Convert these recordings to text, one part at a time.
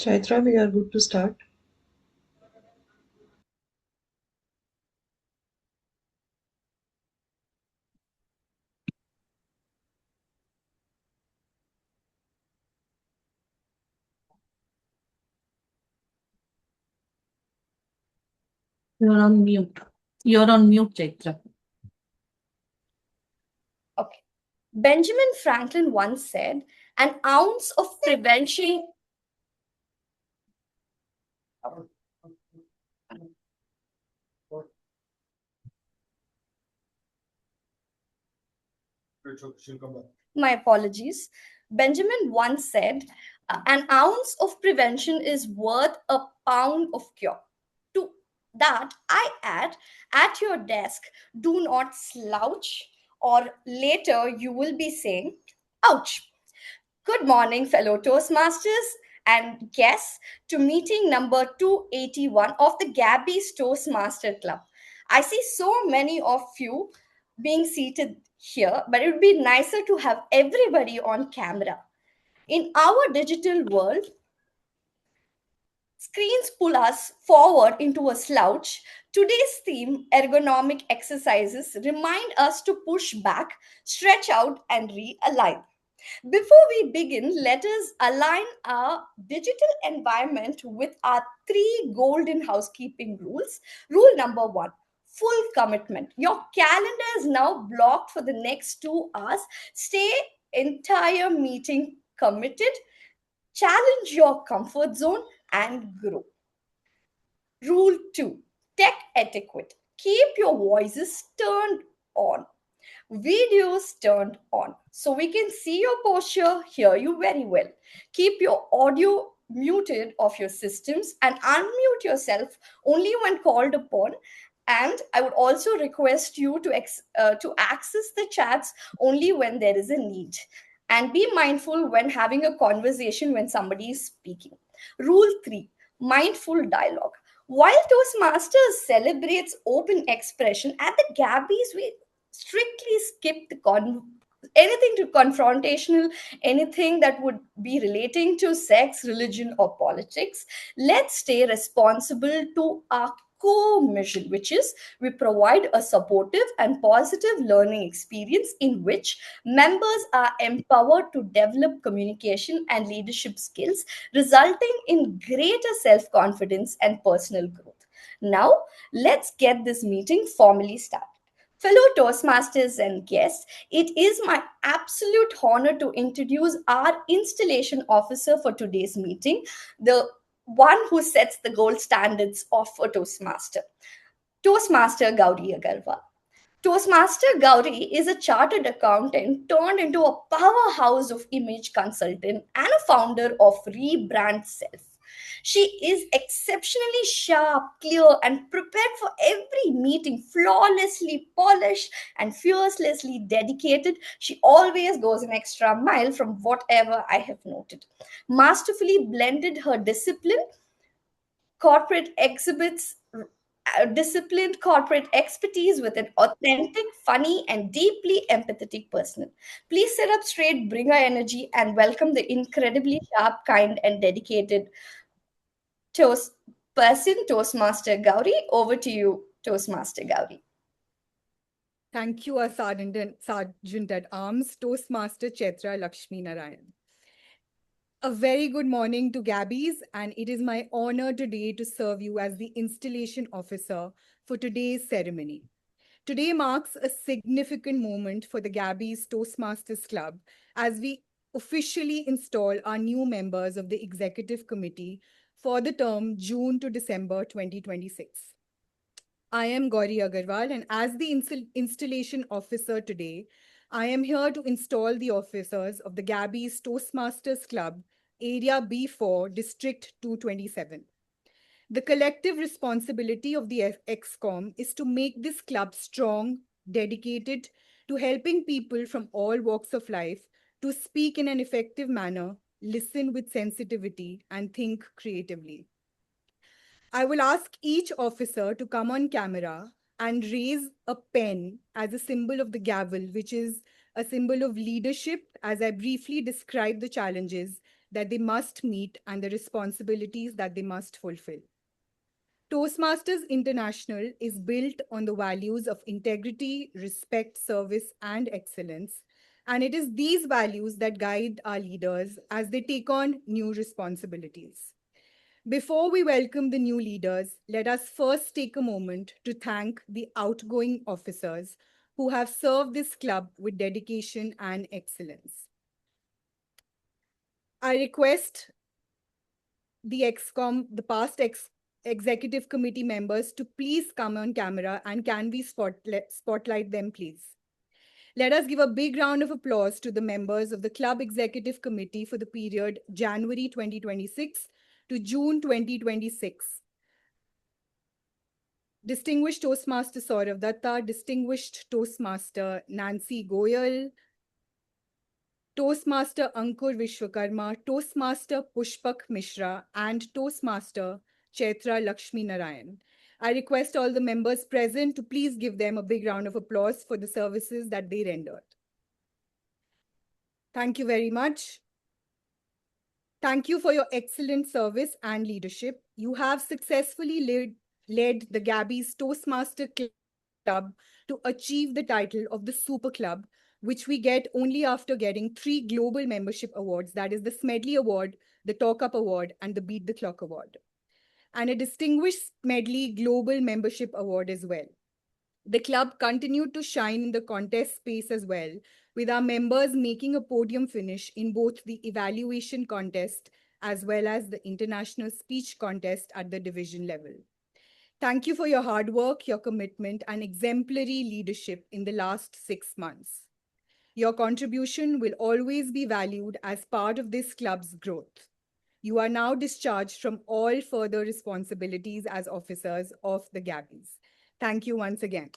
Chaithra, we are good to start. You're on mute. You're on mute, Chaitra. Okay. Benjamin Franklin once said, an ounce of prevention. My apologies. Benjamin once said, an ounce of prevention is worth a pound of cure. To that, I add, at your desk, do not slouch, or later you will be saying, ouch. Good morning, fellow Toastmasters and guests, to meeting number 281 of the Gabbys Toastmaster Club. I see so many of you being seated here, but it would be nicer to have everybody on camera. In our digital world, screens pull us forward into a slouch. Today's theme, ergonomic exercises, remind us to push back, stretch out, and realign. Before we begin, let us align our digital environment with our three golden housekeeping rules. Rule number one, full commitment. Your calendar is now blocked for the next 2 hours. Stay entire meeting committed, challenge your comfort zone, and grow. Rule two, tech etiquette. Keep your voices turned on, videos turned on, so we can see your posture, hear you very well. Keep your audio muted of your systems and unmute yourself only when called upon. And I would also request you to access the chats only when there is a need. And be mindful when having a conversation when somebody is speaking. Rule 3, mindful dialogue. While Toastmasters celebrates open expression, at the Gabbies we strictly skip anything to confrontational, anything that would be relating to sex, religion, or politics. Let's stay responsible to our core mission, which is we provide a supportive and positive learning experience in which members are empowered to develop communication and leadership skills, resulting in greater self-confidence and personal growth. Now, let's get this meeting formally started. Fellow Toastmasters and guests, it is my absolute honor to introduce our installation officer for today's meeting, the one who sets the gold standards of a Toastmaster, Toastmaster Gauri Agarwal. Toastmaster Gauri is a chartered accountant turned into a powerhouse of image consultant and a founder of Rebrand Self. She is exceptionally sharp, clear, and prepared for every meeting, flawlessly polished and fearlessly dedicated. She always goes an extra mile from whatever I have noted. Masterfully blended her corporate exhibits disciplined corporate expertise with an authentic, funny, and deeply empathetic person. Please sit up straight, bring her energy, and welcome the incredibly sharp, kind, and dedicated Toast person, Toastmaster Gauri. Over to you, Toastmaster Gauri. Thank you, our Sergeant at Arms, Toastmaster Chaithra Lakshminarayan. A very good morning to Gabbys, and it is my honor today to serve you as the installation officer for today's ceremony. Today marks a significant moment for the Gabbys Toastmasters Club as we officially install our new members of the executive committee for the term June to December 2026. I am Gauri Agarwal, and as the installation officer today, I am here to install the officers of the Gabbys Toastmasters Club, Area B4, District 227. The collective responsibility of the ExCom is to make this club strong, dedicated to helping people from all walks of life to speak in an effective manner, listen with sensitivity, and think creatively. I will ask each officer to come on camera and raise a pen as a symbol of the gavel, which is a symbol of leadership, as I briefly describe the challenges that they must meet and the responsibilities that they must fulfill. Toastmasters International is built on the values of integrity, respect, service, and excellence. And it is these values that guide our leaders as they take on new responsibilities. Before we welcome the new leaders, let us first take a moment to thank the outgoing officers who have served this club with dedication and excellence. I request the past executive committee members to please come on camera, and can we spotlight them, please? Let us give a big round of applause to the members of the club executive committee for the period January 2026 to June 2026. Distinguished Toastmaster Saurav Datta, Distinguished Toastmaster Nancy Goyal, Toastmaster Ankur Vishwakarma, Toastmaster Pushpak Mishra, and Toastmaster Chaithra Lakshminarayan. I request all the members present to please give them a big round of applause for the services that they rendered. Thank you very much. Thank you for your excellent service and leadership. You have successfully led the Gabbys Toastmaster Club to achieve the title of the Super Club, which we get only after getting 3 global membership awards. That is the Smedley Award, the Talk Up Award, and the Beat the Clock Award, and a distinguished Smedley Global Membership Award as well. The club continued to shine in the contest space as well, with our members making a podium finish in both the evaluation contest as well as the international speech contest at the division level. Thank you for your hard work, your commitment, and exemplary leadership in the last 6 months. Your contribution will always be valued as part of this club's growth. You are now discharged from all further responsibilities as officers of the Gabbys. Thank you once again.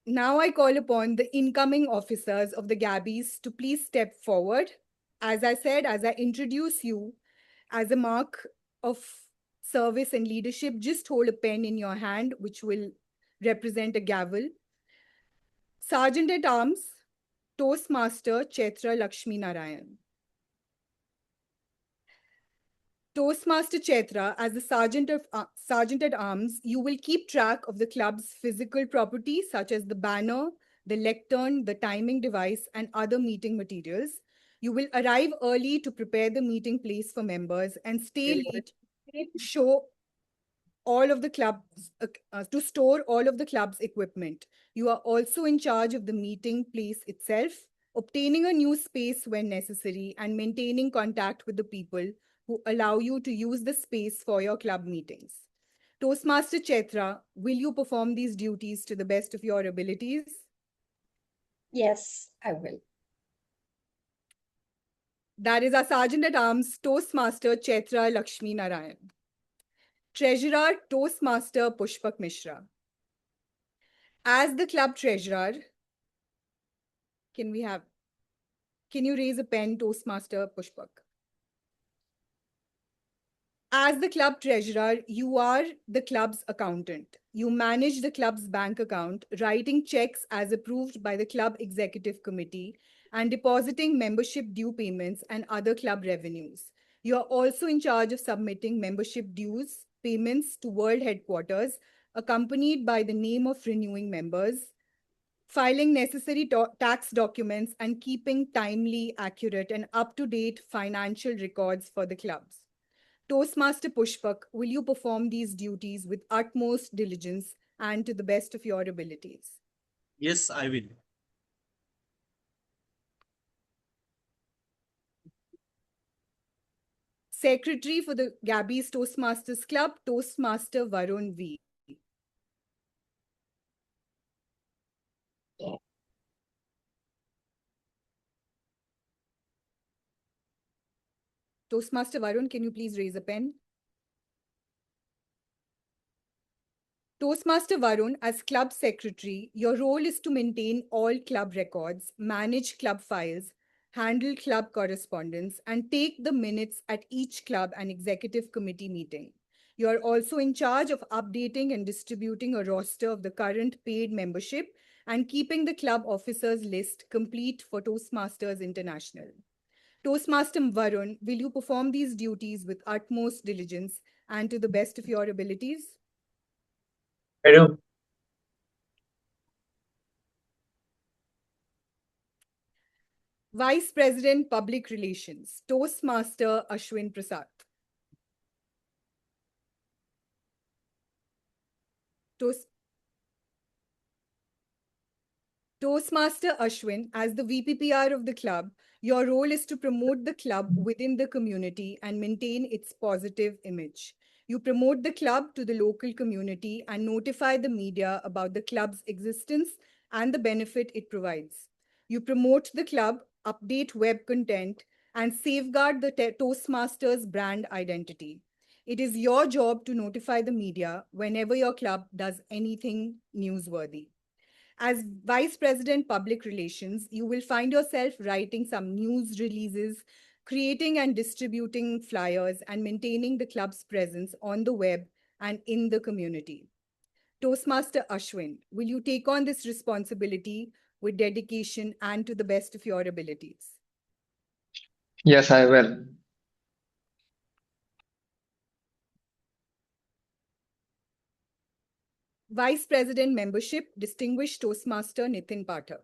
Now I call upon the incoming officers of the Gabbys to please step forward. As I said, as I introduce you, as a mark of service and leadership, just hold a pen in your hand, which will represent a gavel. Sergeant at Arms, Toastmaster Chaithra Lakshminarayan. Toastmaster Chaithra, as the Sergeant at Arms, you will keep track of the club's physical property, such as the banner, the lectern, the timing device, and other meeting materials. You will arrive early to prepare the meeting place for members and stay late to show all of the clubs, to store all of the club's equipment. You are also in charge of the meeting place itself, obtaining a new space when necessary, and maintaining contact with the people who allow you to use the space for your club meetings. Toastmaster Chaithra, will you perform these duties to the best of your abilities? Yes, I will. That is our Sergeant at Arms, Toastmaster Chaithra Lakshminarayan. Treasurer, Toastmaster Pushpak Mishra. As the club treasurer, can you raise a pen, Toastmaster Pushpak? As the club treasurer, you are the club's accountant. You manage the club's bank account, writing checks as approved by the club executive committee, and depositing membership due payments and other club revenues. You are also in charge of submitting membership dues payments to World Headquarters, accompanied by the name of renewing members, filing necessary tax documents, and keeping timely, accurate, and up-to-date financial records for the clubs. Toastmaster Pushpak, will you perform these duties with utmost diligence and to the best of your abilities? Yes, I will. Secretary for the Gabbys Toastmasters Club, Toastmaster Varun V. Toastmaster Varun, can you please raise a pen? Toastmaster Varun, as club secretary, your role is to maintain all club records, manage club files, handle club correspondence, and take the minutes at each club and executive committee meeting. You are also in charge of updating and distributing a roster of the current paid membership and keeping the club officers list complete for Toastmasters International. Toastmaster Varun, will you perform these duties with utmost diligence and to the best of your abilities? I do. Vice President Public Relations, Toastmaster Ashwin Prasad. Toastmaster Ashwin, as the VPPR of the club, your role is to promote the club within the community and maintain its positive image. You promote the club to the local community and notify the media about the club's existence and the benefit it provides. You promote the club, update web content, and safeguard the Toastmasters brand identity. It is your job to notify the media whenever your club does anything newsworthy. As Vice President Public Relations, you will find yourself writing some news releases, creating and distributing flyers, and maintaining the club's presence on the web and in the community. Toastmaster Ashwin, will you take on this responsibility with dedication and to the best of your abilities? Yes, I will. Vice President Membership, Distinguished Toastmaster Nitin Pathak.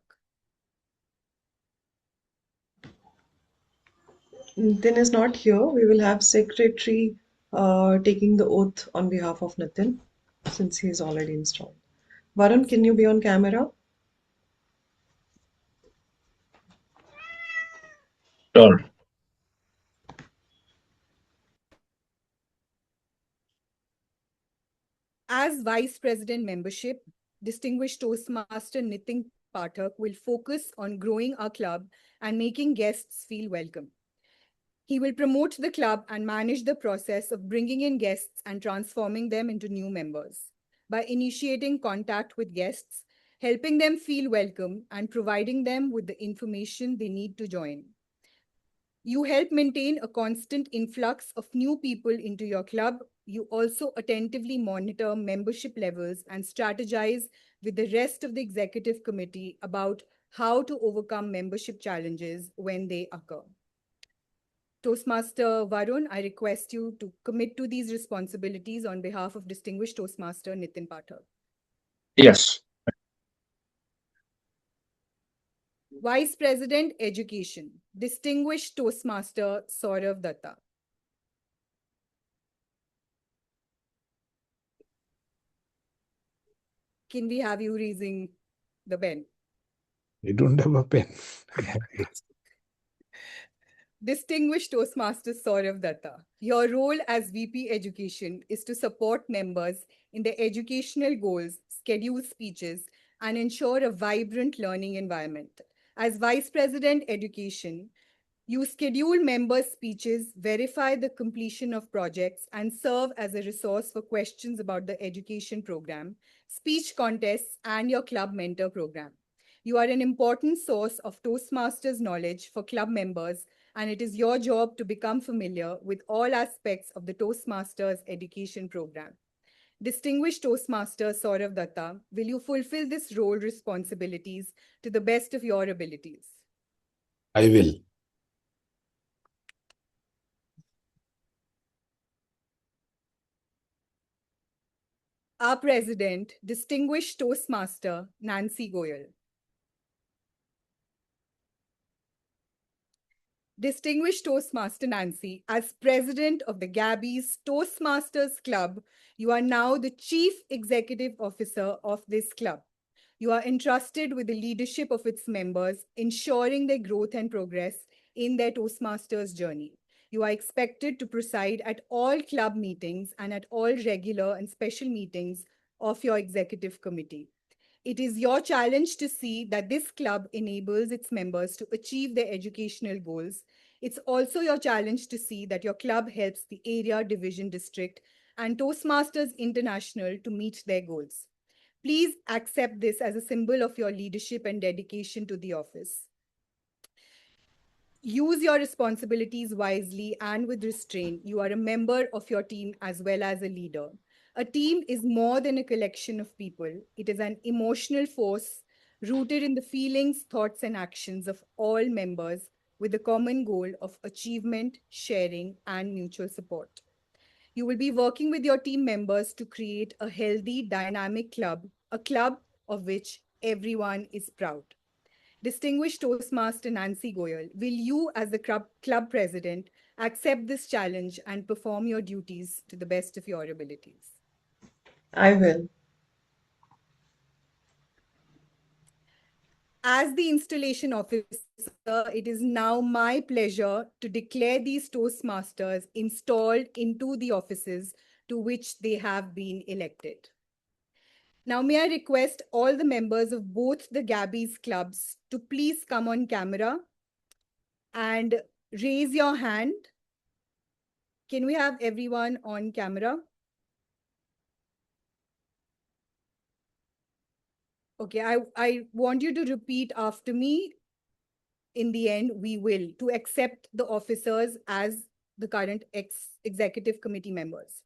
Nitin is not here. We will have Secretary taking the oath on behalf of Nitin since he is already installed. Varun, can you be on camera? Sure. As Vice President Membership, Distinguished Toastmaster Nitin Pathak will focus on growing our club and making guests feel welcome. He will promote the club and manage the process of bringing in guests and transforming them into new members. By initiating contact with guests, helping them feel welcome, and providing them with the information they need to join. You help maintain a constant influx of new people into your club. You also attentively monitor membership levels and strategize with the rest of the executive committee about how to overcome membership challenges when they occur. Toastmaster Varun, I request you to commit to these responsibilities on behalf of Distinguished Toastmaster Nitin Pathak. Yes. Vice President Education, Distinguished Toastmaster Saurav Datta. Can we have you raising the pen? You don't have a pen. Distinguished Toastmaster Saurav Datta, your role as VP Education is to support members in their educational goals, schedule speeches, and ensure a vibrant learning environment. As Vice President Education, you schedule members' speeches, verify the completion of projects, and serve as a resource for questions about the education program, speech contests, and your club mentor program. You are an important source of Toastmasters knowledge for club members, and it is your job to become familiar with all aspects of the Toastmasters education program. Distinguished Toastmaster Saurav Datta, will you fulfill this role responsibilities to the best of your abilities? I will. Our President, Distinguished Toastmaster Nancy Goyal. Distinguished Toastmaster Nancy, as President of the Gabbys Toastmasters Club, you are now the Chief Executive Officer of this club. You are entrusted with the leadership of its members, ensuring their growth and progress in their Toastmasters journey. You are expected to preside at all club meetings and at all regular and special meetings of your executive committee. It is your challenge to see that this club enables its members to achieve their educational goals. It's also your challenge to see that your club helps the area, division, district, and Toastmasters International to meet their goals. Please accept this as a symbol of your leadership and dedication to the office. Use your responsibilities wisely and with restraint. You are a member of your team as well as a leader. A team is more than a collection of people. It is an emotional force rooted in the feelings, thoughts, and actions of all members with the common goal of achievement, sharing, and mutual support. You will be working with your team members to create a healthy, dynamic club, a club of which everyone is proud. Distinguished Toastmaster Nancy Goyal, will you, as the club president, accept this challenge and perform your duties to the best of your abilities? I will. As the installation officer, it is now my pleasure to declare these Toastmasters installed into the offices to which they have been elected. Now, may I request all the members of both the Gabbys clubs to please come on camera and raise your hand. Can we have everyone on camera? Okay, I want you to repeat after me. In the end, we will, to accept the officers as the current executive committee members.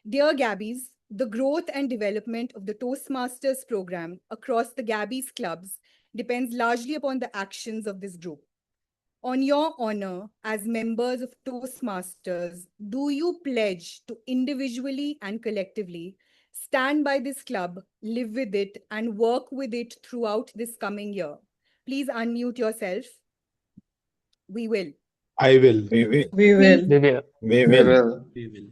Dear Gabbys, the growth and development of the Toastmasters program across the Gabbys clubs depends largely upon the actions of this group. On your honor as members of Toastmasters, do you pledge to individually and collectively stand by this club, live with it, and work with it throughout this coming year? Please unmute yourself. We will. I will. We will. We will. We We will. will.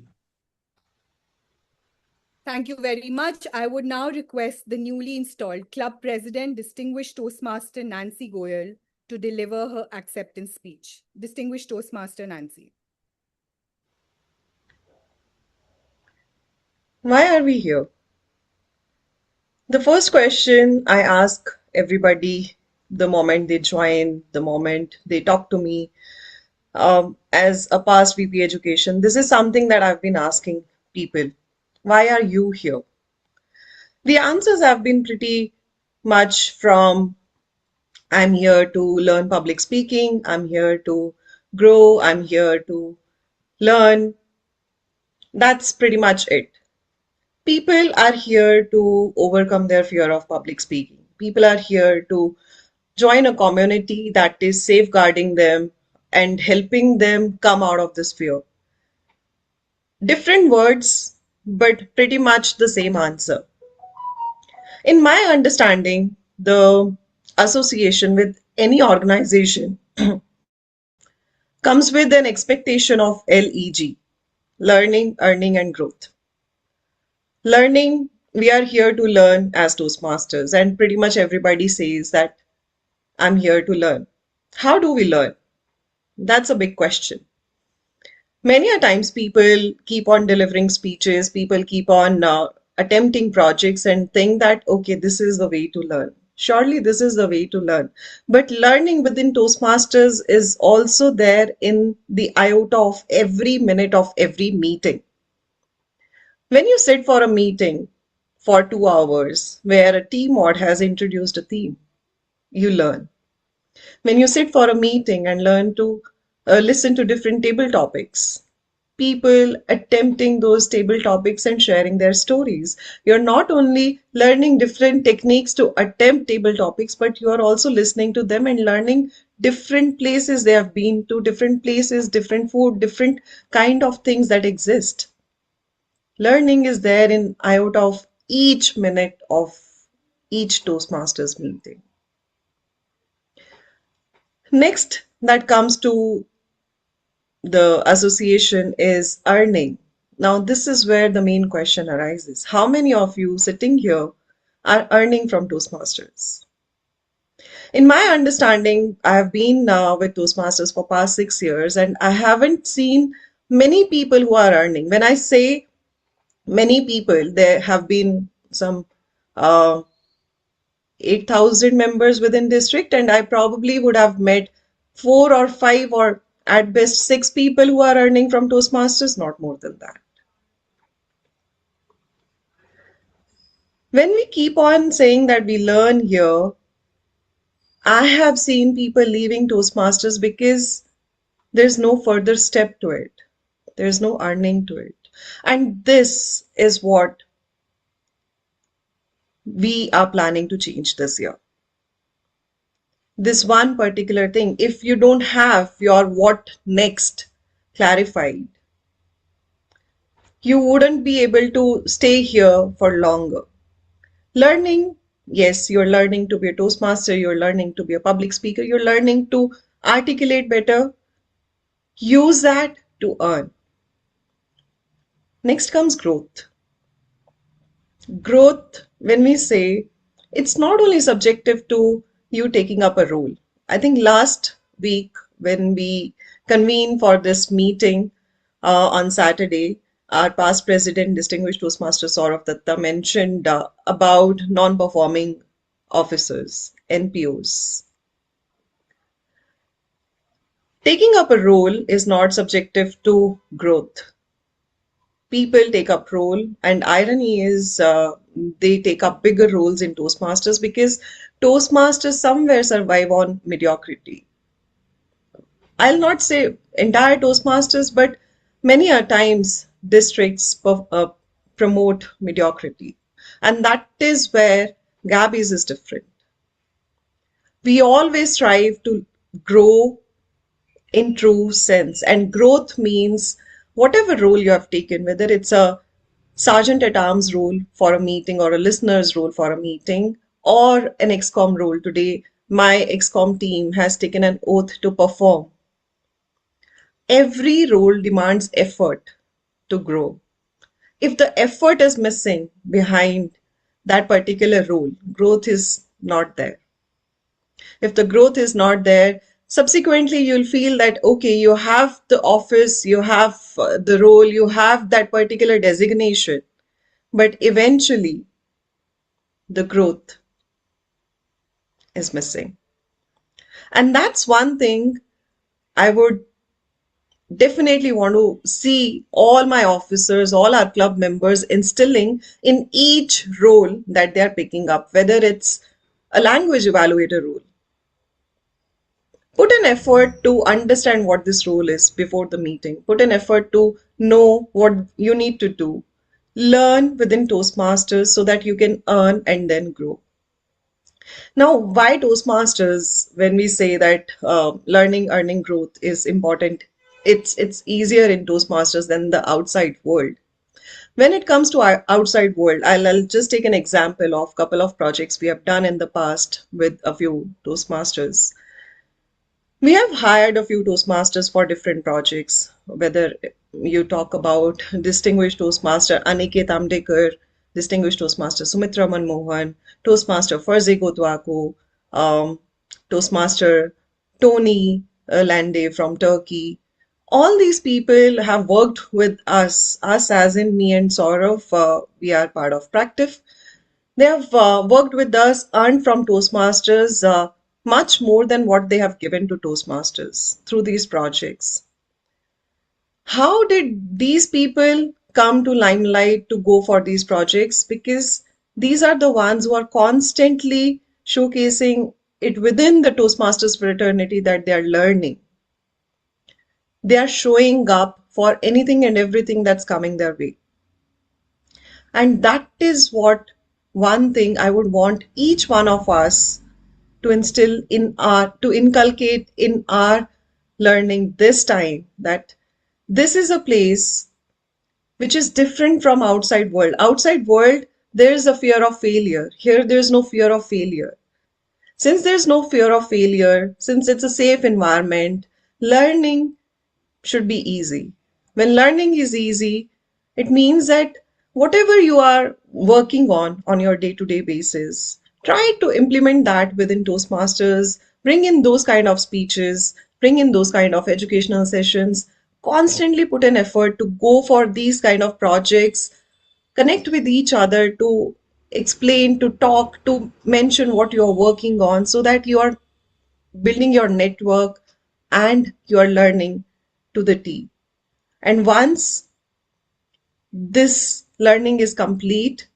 Thank you very much. I would now request the newly installed club president, distinguished Toastmaster Nancy Goyal, to deliver her acceptance speech. Distinguished Toastmaster Nancy. Why are we here? The first question I ask everybody the moment they join, the moment they talk to me, as a past VP education, this is something that I've been asking people. Why are you here? The answers have been pretty much from I'm here to learn public speaking, I'm here to grow, I'm here to learn. That's pretty much it. People are here to overcome their fear of public speaking. People are here to join a community that is safeguarding them and helping them come out of this fear. Different words, but pretty much the same answer. In my understanding, the association with any organization comes with an expectation of LEG, learning, earning, and growth. Learning, we are here to learn as Toastmasters, and pretty much everybody says that I'm here to learn. How do we learn? That's a big question. Many a times people keep on delivering speeches, people keep on attempting projects and think that, okay, this is the way to learn. Surely this is the way to learn. But learning within Toastmasters is also there in the iota of every minute of every meeting. When you sit for a meeting for 2 hours where a TMOD has introduced a theme, you learn. When you sit for a meeting and learn to listen to different table topics, people attempting those table topics and sharing their stories, you're not only learning different techniques to attempt table topics, but you are also listening to them and learning different places they have been to, different places, different food, different kind of things that exist. Learning is there in iota of each minute of each Toastmasters meeting. Next, that comes to the association is earning. Now, this is where the main question arises. How many of you sitting here are earning from Toastmasters? In my understanding, I have been with Toastmasters for past 6 years and I haven't seen many people who are earning. When I say many people, there have been some 8,000 members within district, and I probably would have met 4 or 5 or at best 6 people who are earning from Toastmasters, not more than that. When we keep on saying that we learn here, I have seen people leaving Toastmasters because there's no further step to it. There's no earning to it. And this is what we are planning to change this year. this one particular thing, if you don't have your what next clarified, you wouldn't be able to stay here for longer. Learning, yes, you're learning to be a Toastmaster, you're learning to be a public speaker, you're learning to articulate better. Use that to earn. Next comes growth. Growth, when we say, it's not only subjective to you taking up a role. I think last week when we convened for this meeting on Saturday, our past president, distinguished Toastmaster Saurav Datta, mentioned about non-performing officers, NPOs. Taking up a role is not subjective to growth. People take up role, and irony is they take up bigger roles in Toastmasters because Toastmasters somewhere survive on mediocrity. I'll not say entire Toastmasters, but many a times districts promote mediocrity. And that is where Gabbys is different. We always strive to grow in true sense, and growth means whatever role you have taken, whether it's a sergeant at arms role for a meeting or a listener's role for a meeting or an XCOM role. Today, my XCOM team has taken an oath to perform. Every role demands effort to grow. If the effort is missing behind that particular role, growth is not there. If the growth is not there, subsequently you'll feel that, okay, you have the office, you have the role, you have that particular designation, but eventually the growth is missing. And that's one thing I would definitely want to see all my officers, all our club members instilling in each role that they are picking up, whether it's a language evaluator role. Put an effort to understand what this role is before the meeting. Put an effort to know what you need to do. Learn within Toastmasters so that you can earn and then grow. Now, why Toastmasters? When we say that learning, earning, growth is important, it's easier in Toastmasters than the outside world. When it comes to our outside world, I'll just take an example of a couple of projects we have done in the past with a few Toastmasters. We have hired a few Toastmasters for different projects, whether you talk about distinguished Toastmaster Aniket Amdekar, distinguished Toastmaster Sumitra Manmohan, Toastmaster Farze Gotwako, Toastmaster Tony Lande from Turkey. All these people have worked with us as in me and Saurav, we are part of Practive. They have worked with us, earned from Toastmasters much more than what they have given to Toastmasters through these projects. How did these people come to limelight to go for these projects? Because these are the ones who are constantly showcasing it within the Toastmasters fraternity that they are learning. They are showing up for anything and everything that's coming their way. And that is what one thing I would want each one of us to instill in to inculcate in our learning this time, that this is a place which is different from outside world. Outside world, there is a fear of failure. Here, there's no fear of failure. Since there's no fear of failure, since it's a safe environment, learning should be easy. When learning is easy, it means that whatever you are working on your day-to-day basis, try to implement that within Toastmasters, bring in those kind of speeches, bring in those kind of educational sessions, constantly put an effort to go for these kind of projects, connect with each other to explain, to talk, to mention what you are working on so that you are building your network and you are learning to the T. And once this learning is complete,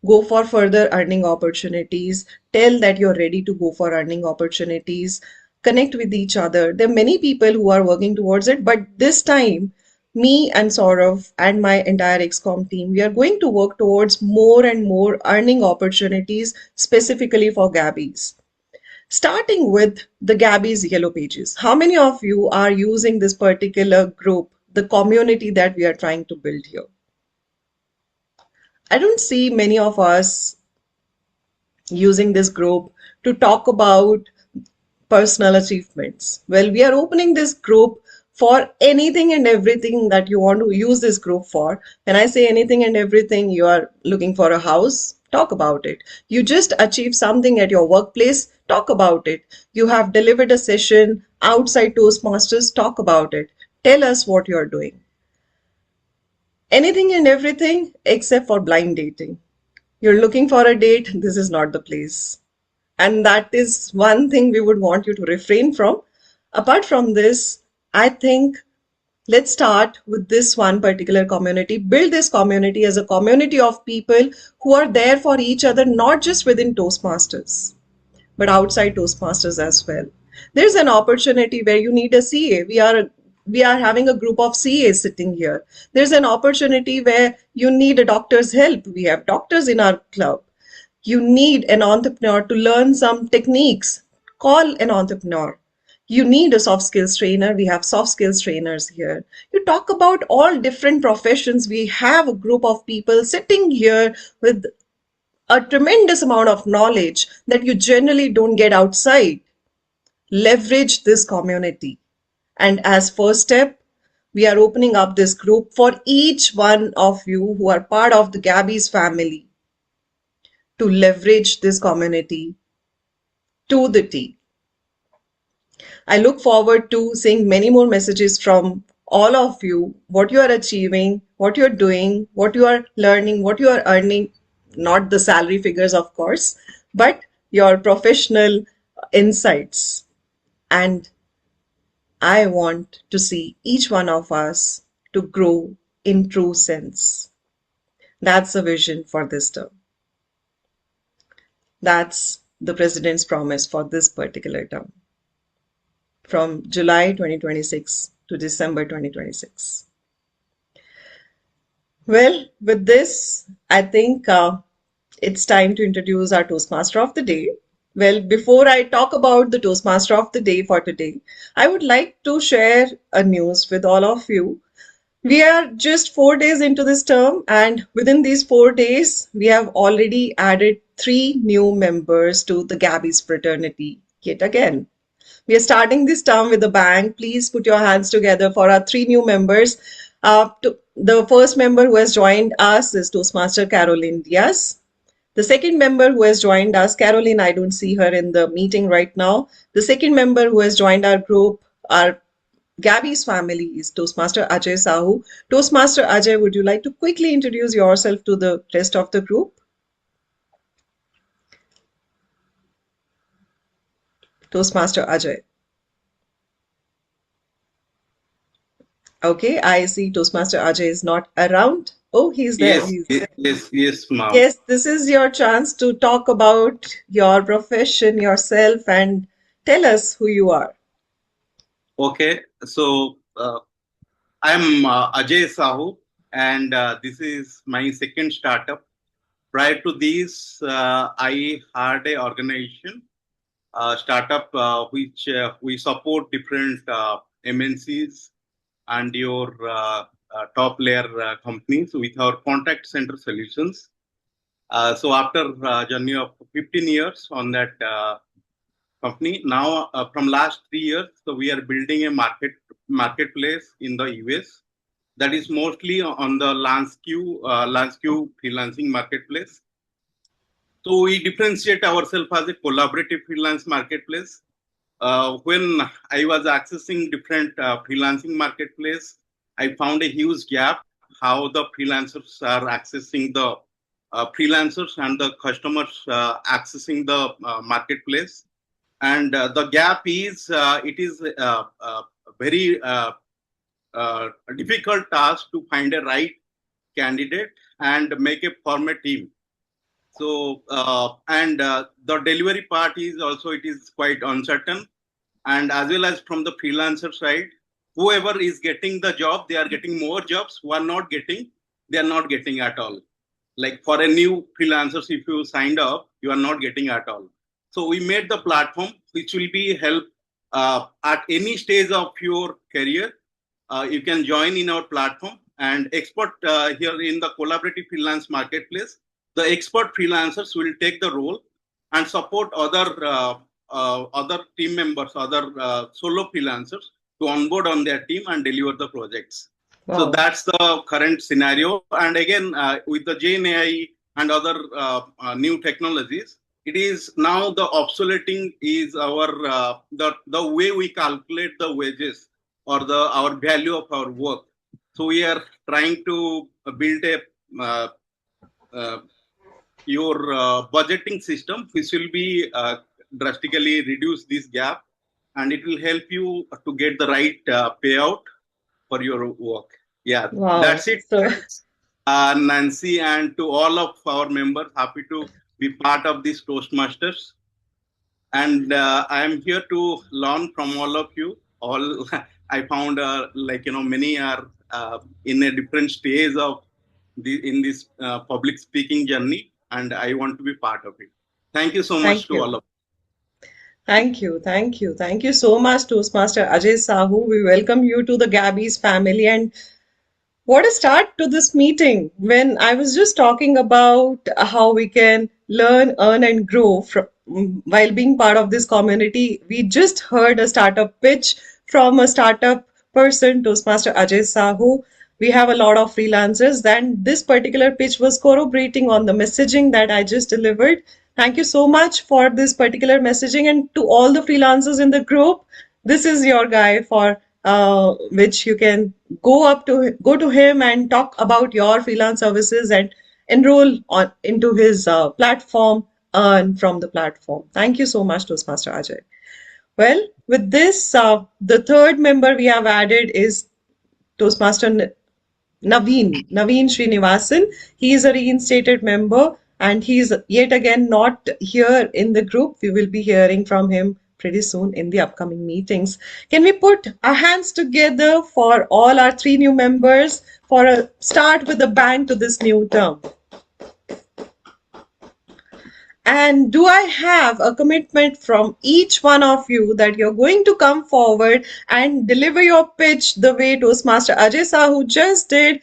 go for further earning opportunities. Tell that you're ready to go for earning opportunities. Connect with each other. There are many people who are working towards it, but this time, me and Saurav and my entire XCOM team, we are going to work towards more and more earning opportunities specifically for Gabbys. Starting with the Gabbys Yellow Pages. How many of you are using this particular group, the community that we are trying to build here? I don't see many of us using this group to talk about personal achievements. Well, we are opening this group for anything and everything that you want to use this group for. When I say anything and everything, you are looking for a house, talk about it. You just achieved something at your workplace, talk about it. You have delivered a session outside Toastmasters, talk about it. Tell us what you are doing. Anything and everything except for blind dating. You're looking for a date, this is not the place. And that is one thing we would want you to refrain from. Apart from this, I think let's start with this one particular community. Build this community as a community of people who are there for each other, not just within Toastmasters, but outside Toastmasters as well. There's an opportunity where you need a CA. We are having a group of CAs sitting here. There's an opportunity where you need a doctor's help. We have doctors in our club. You need an entrepreneur to learn some techniques. Call an entrepreneur. You need a soft skills trainer. We have soft skills trainers here. You talk about all different professions. We have a group of people sitting here with a tremendous amount of knowledge that you generally don't get outside. Leverage this community. And as first step, we are opening up this group for each one of you who are part of the Gabbys family to leverage this community to the T. I look forward to seeing many more messages from all of you, what you are achieving, what you're doing, what you are learning, what you are earning, not the salary figures, of course, but your professional insights. And I want to see each one of us to grow in true sense. That's the vision for this term. That's the President's promise for this particular term, from July 2026 to December 2026. Well, with this, I think it's time to introduce our Toastmaster of the day. Well, before I talk about the Toastmaster of the day for today, I would like to share a news with all of you. We are just 4 days into this term, and within these 4 days, we have already added 3 new members to the Gabbys fraternity yet again. We are starting this term with a bang. Please put your hands together for our 3 new members. The first member who has joined us is Toastmaster Caroline Diaz. The second member who has joined us, Caroline, I don't see her in the meeting right now. The second member who has joined our group, our Gabbys family, is Toastmaster Ajay Sahu. Toastmaster Ajay, would you like to quickly introduce yourself to the rest of the group? Toastmaster Ajay. Okay, I see Toastmaster Ajay is not around. Oh, he's there. Yes, ma'am. Yes, this is your chance to talk about your profession, yourself, and tell us who you are. Okay, so I'm Ajay Sahu, and this is my second startup. Prior to this, I had an organization, startup, which we support different MNCs and your top layer companies with our contact center solutions. So after a journey of 15 years on that company, now from last 3 years, so we are building a marketplace in the US that is mostly on the landscape freelancing marketplace. So we differentiate ourselves as a collaborative freelance marketplace. When I was accessing different freelancing marketplace, I found a huge gap how the freelancers are accessing the freelancers and the customers accessing the marketplace. And the gap is, it is very difficult task to find a right candidate and make a form a team. So, the delivery part is also, it is quite uncertain. And as well as from the freelancer side, whoever is getting the job, they are getting more jobs. Who are not getting, they are not getting at all. Like for a new freelancers, if you signed up, you are not getting at all. So we made the platform which will be help at any stage of your career. You can join in our platform and expert here in the collaborative freelance marketplace. The expert freelancers will take the role and support other team members, other solo freelancers to onboard on their team and deliver the projects. So Wow. that's the current scenario. And again, with the Gen AI and other new technologies, it is now the obsoleting is our the way we calculate the wages or our value of our work. So we are trying to build a your budgeting system which will be drastically reduce this gap, and it will help you to get the right payout for your work. Yeah, Wow. that's it. So Nancy, and to all of our members, happy to be part of this Toastmasters. And I am here to learn from all of you. All I found, many are in a different stage of in this public speaking journey, and I want to be part of it. Thank you so much thank to all you. of Thank you. Thank you. Thank you so much, Toastmaster Ajay Sahu. We welcome you to the Gabbys family. And what a start to this meeting when I was just talking about how we can learn, earn, and grow from, while being part of this community. We just heard a startup pitch from a startup person, Toastmaster Ajay Sahu. We have a lot of freelancers. Then this particular pitch was corroborating on the messaging that I just delivered. Thank you so much for this particular messaging, and to all the freelancers in the group. This is your guy for which you can go to him and talk about your freelance services and enroll on into his platform, earn from the platform. Thank you so much, Toastmaster Ajay. Well, with this, the third member we have added is Toastmaster Naveen Srinivasan. He is a reinstated member and he is yet again not here in the group. We will be hearing from him pretty soon in the upcoming meetings. Can we put our hands together for all our three new members for a start with a bang to this new term? And do I have a commitment from each one of you that you're going to come forward and deliver your pitch the way Toastmaster Ajay Sahu just did?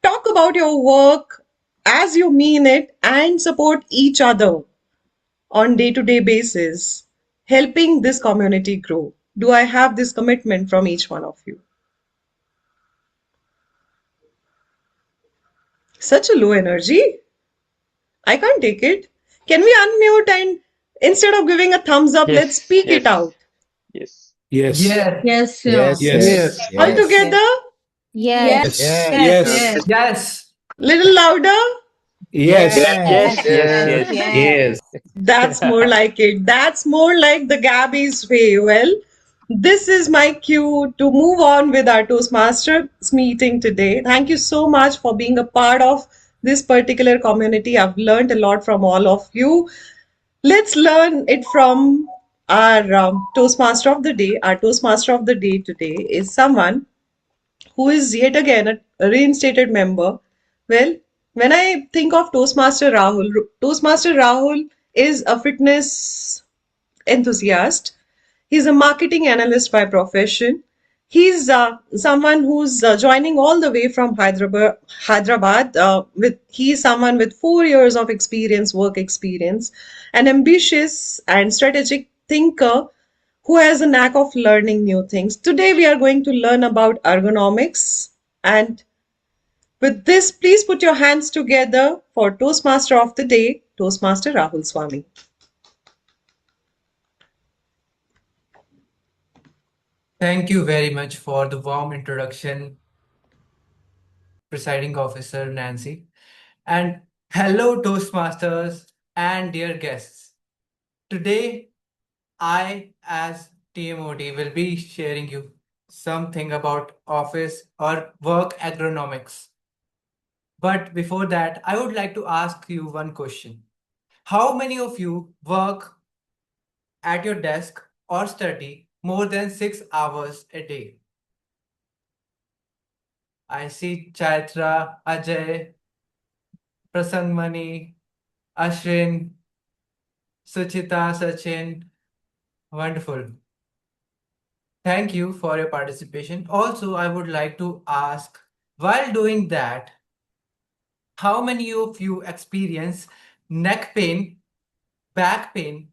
Talk about your work as you mean it and support each other on day-to-day basis, helping this community grow. Do I have this commitment from each one of you? Such a low energy. I can't take it. Can we unmute and instead of giving a thumbs up, let's speak it out. Yes. Yes. Yes, sure. Yes. Yes. All together, Yes. Yes. Yes. Yes. little louder. Yes. Yes. Yes. Yes. That's more like it. That's more like the Gabby's way. Well, this is my cue to move on with our Toastmasters meeting today. Thank you so much for being a part of this particular community. I've learned a lot from all of you. Let's learn it from our Toastmaster of the day. Our Toastmaster of the day today is someone who is yet again a reinstated member. Well, when I think of Toastmaster Rahul is a fitness enthusiast. He's a marketing analyst by profession. He's someone who's joining all the way from Hyderabad. He's someone with 4 years of experience, work experience, an ambitious and strategic thinker who has a knack of learning new things. Today we are going to learn about ergonomics. And with this, please put your hands together for Toastmaster of the Day, Toastmaster Rahul Swami. Thank you very much for the warm introduction, Presiding Officer Nancy. And hello, Toastmasters and dear guests. Today, I, as TMOD, will be sharing you something about office or work agronomics. But before that, I would like to ask you one question. How many of you work at your desk or study more than 6 hours a day? I see Chaithra, Ajay, Prasang, Ashwin, Suchita, Sachin, wonderful. Thank you for your participation. Also, I would like to ask, while doing that, how many of you experience neck pain, back pain,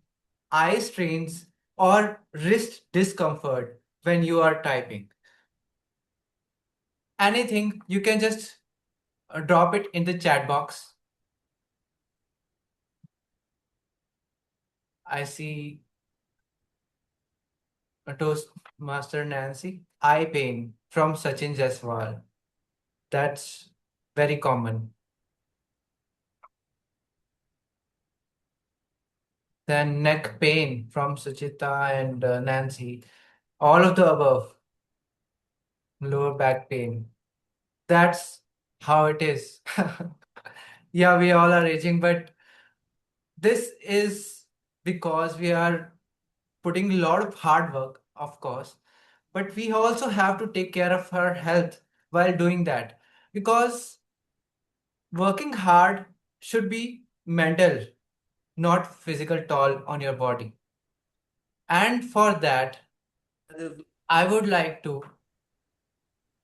eye strains, or wrist discomfort when you are typing? Anything, you can just drop it in the chat box. I see a Toastmaster Nancy. Eye pain from Sachin Jaiswal. That's very common. Then neck pain from Suchita and Nancy. All of the above. Lower back pain. That's how it is. Yeah, we all are aging, but this is because we are putting a lot of hard work, of course, but we also have to take care of our health while doing that, because working hard should be mental, not physical toll on your body. And for that, I would like to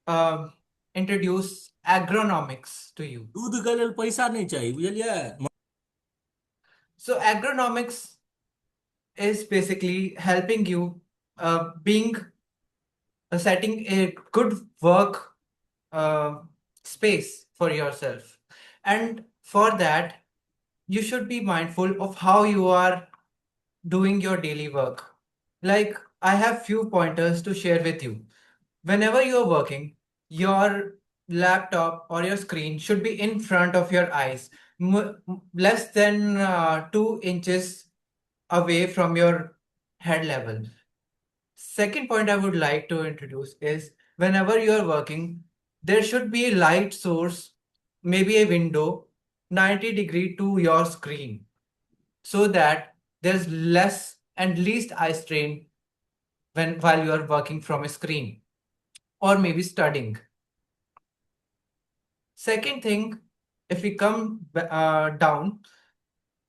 um, introduce agronomics to you. So agronomics is basically helping you being setting a good work uh, space for yourself. And for that, you should be mindful of how you are doing your daily work. Like, I have few pointers to share with you. Whenever you're working, your laptop or your screen should be in front of your eyes, less than 2 inches away from your head level. Second point I would like to introduce is, whenever you're working, there should be a light source, maybe a window, 90-degree to your screen, so that there's less and least eye strain while you are working from a screen or maybe studying. Second thing, if we come down,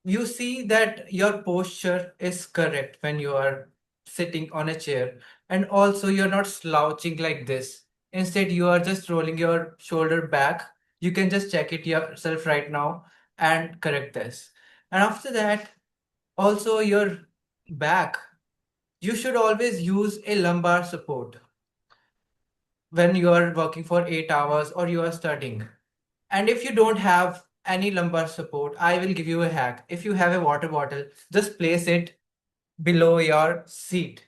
you see that your posture is correct when you are sitting on a chair, and also you're not slouching like this. Instead, you are just rolling your shoulder back. You can just check it yourself right now and correct this. And after that, also your back, you should always use a lumbar support when you are working for 8 hours or you are studying. And if you don't have any lumbar support, I will give you a hack. If you have a water bottle, just place it below your seat,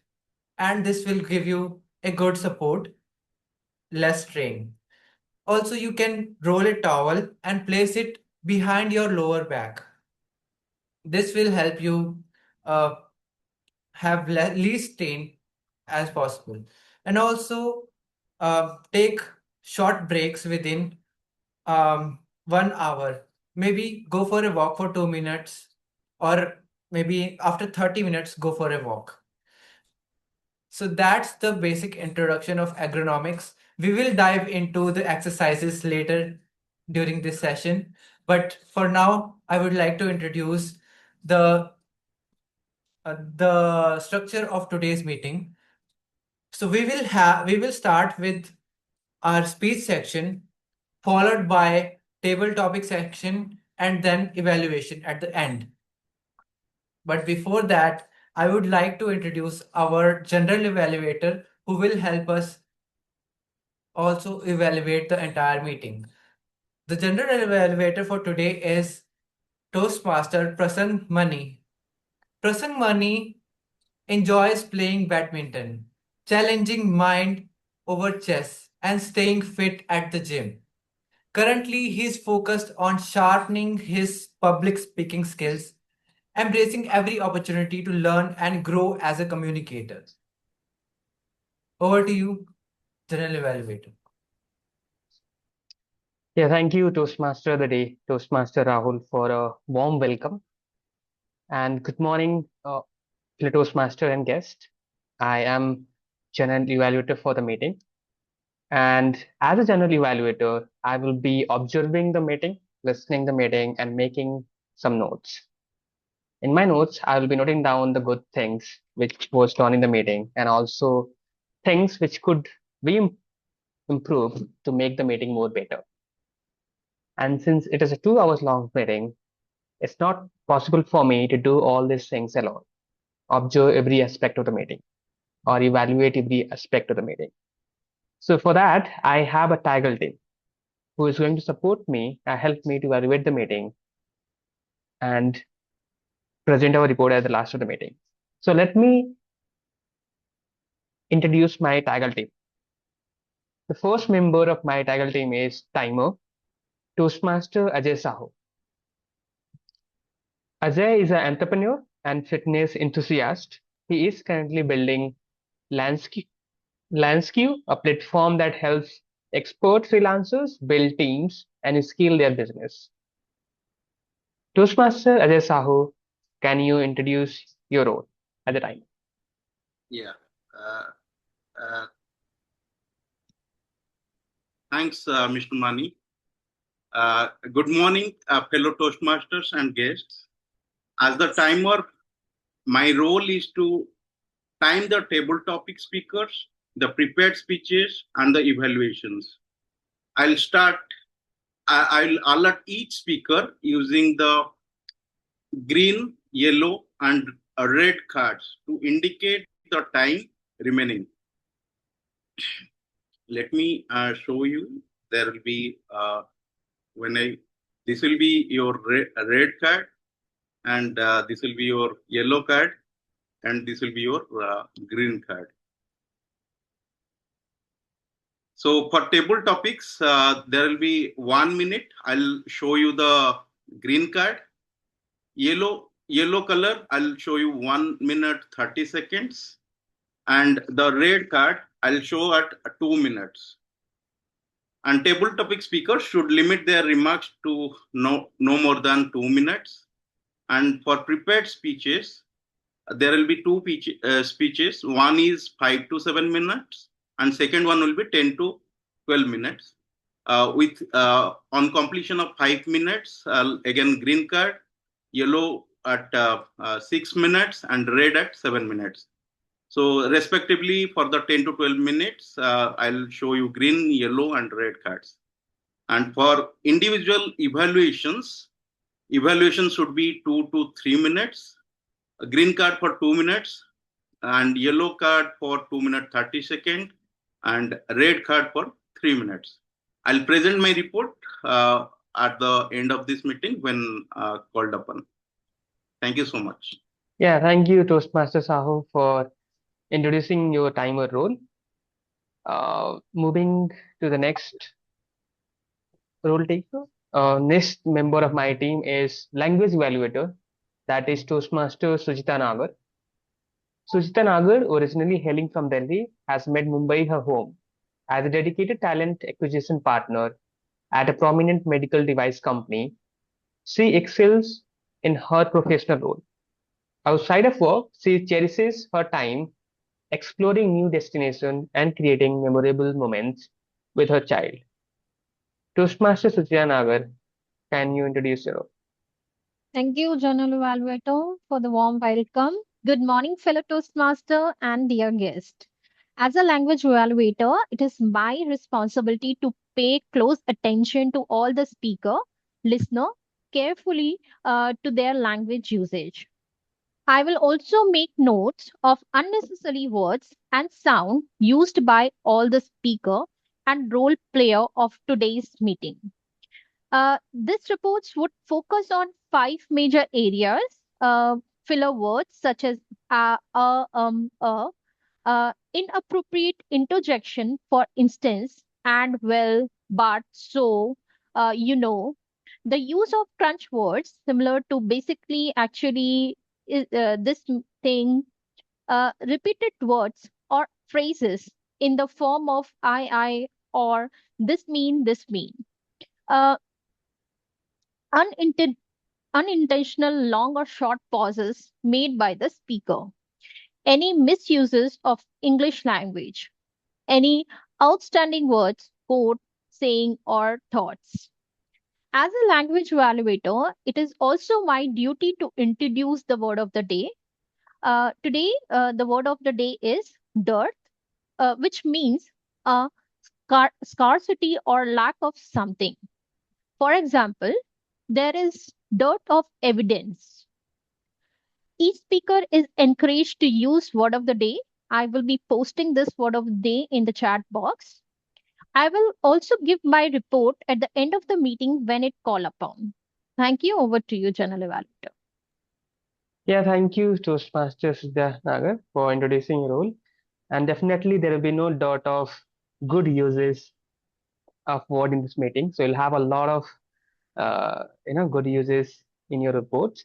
and this will give you a good support, less strain. Also, you can roll a towel and place it behind your lower back. This will help you uh, have least strain as possible. And also take short breaks within 1 hour. Maybe go for a walk for 2 minutes, or maybe after 30 minutes, go for a walk. So that's the basic introduction of agronomics. We will dive into the exercises later during this session. But for now, I would like to introduce the structure of today's meeting. So we will start with our speech section, followed by table topic section, and then evaluation at the end. But before that, I would like to introduce our general evaluator, who will help us also evaluate the entire meeting. The general evaluator for today is Toastmaster Prasang Mani. Prasang Mani enjoys playing badminton, challenging mind over chess, and staying fit at the gym. Currently, he is focused on sharpening his public speaking skills, embracing every opportunity to learn and grow as a communicator. Over to you, General Evaluator. Yeah, thank you, Toastmaster of the Day, Toastmaster Rahul, for a warm welcome. And good morning, Toastmaster and guest. I am General Evaluator for the meeting. And as a General Evaluator, I will be observing the meeting, listening the meeting, and making some notes. In my notes, I will be noting down the good things which was done in the meeting and also things which could be improved to make the meeting more better. And since it is a 2 hours long meeting, it's not possible for me to do all these things alone, observe every aspect of the meeting or evaluate every aspect of the meeting. So for that, I have a Tiger team who is going to support me and help me to evaluate the meeting and present our report at the last of the meeting. So let me introduce my Tiger team. The first member of my Tiger team is Timer, Toastmaster Ajay Sahu. Ajay is an entrepreneur and fitness enthusiast. He is currently building Landscape, a platform that helps expert freelancers build teams and scale their business. Toastmaster Ajay Sahu, can you introduce your role at the time? Yeah. Thanks, Mr. Mani. Good morning, fellow Toastmasters and guests. As the timer, my role is to time the table topic speakers, the prepared speeches, and the evaluations. I'll alert each speaker using the green, yellow, and red cards to indicate the time remaining. Let me show you. There will be this will be your red card, and this will be your yellow card, and this will be your green card. So for table topics, there will be 1 minute. I'll show you the green card. Yellow color, I'll show you 1 minute 30 seconds. And the red card, I'll show at 2 minutes. And table topic speakers should limit their remarks to no more than 2 minutes. And for prepared speeches, there will be two speeches. One is 5 to 7 minutes, and second one will be 10 to 12 minutes. On completion of 5 minutes, again green card, yellow at 6 minutes, and red at 7 minutes. So respectively, for the 10 to 12 minutes, I'll show you green, yellow, and red cards. And for individual evaluations should be 2 to 3 minutes. A green card for 2 minutes, and yellow card for 2 minutes 30 seconds, and red card for 3 minutes. I'll present my report at the end of this meeting when called upon. Thank you so much. Yeah, thank you, Toastmaster Sahu, for introducing your timer role. Moving to the next role taker. Next member of my team is Language Evaluator, that is Toastmaster Sujita Nagar. Sujita Nagar, originally hailing from Delhi, has made Mumbai her home. As a dedicated talent acquisition partner at a prominent medical device company, she excels in her professional role. Outside of work, she cherishes her time exploring new destinations and creating memorable moments with her child. Toastmaster Sujita Nagar, can you introduce yourself? Thank you, Journal Evaluator, for the warm welcome. Good morning, fellow Toastmaster and dear guest. As a language evaluator, it is my responsibility to pay close attention to all the speaker, listener, carefully to their language usage. I will also make notes of unnecessary words and sound used by all the speaker and role player of today's meeting. This reports would focus on 5 major areas, filler words such as inappropriate interjection, for instance, and well, but, so, the use of crunch words similar to basically, actually, this thing, repeated words or phrases in the form of I, or this mean, Uh, unintentional long or short pauses made by the speaker, any misuses of English language, any outstanding words, quote, saying, or thoughts. As a language evaluator, it is also my duty to introduce the word of the day. Today, the word of the day is dearth, which means scarcity or lack of something. For example, there is dearth of evidence. Each speaker is encouraged to use word of the day. I will be posting this word of the day in the chat box. I will also give my report at the end of the meeting when it call upon. Thank you. Over to you, General Evaluator. Yeah, thank you, Toastmaster Siddha Nagar, for introducing your role. And definitely, there will be no doubt of good uses of word in this meeting. So you'll have a lot of good uses in your reports.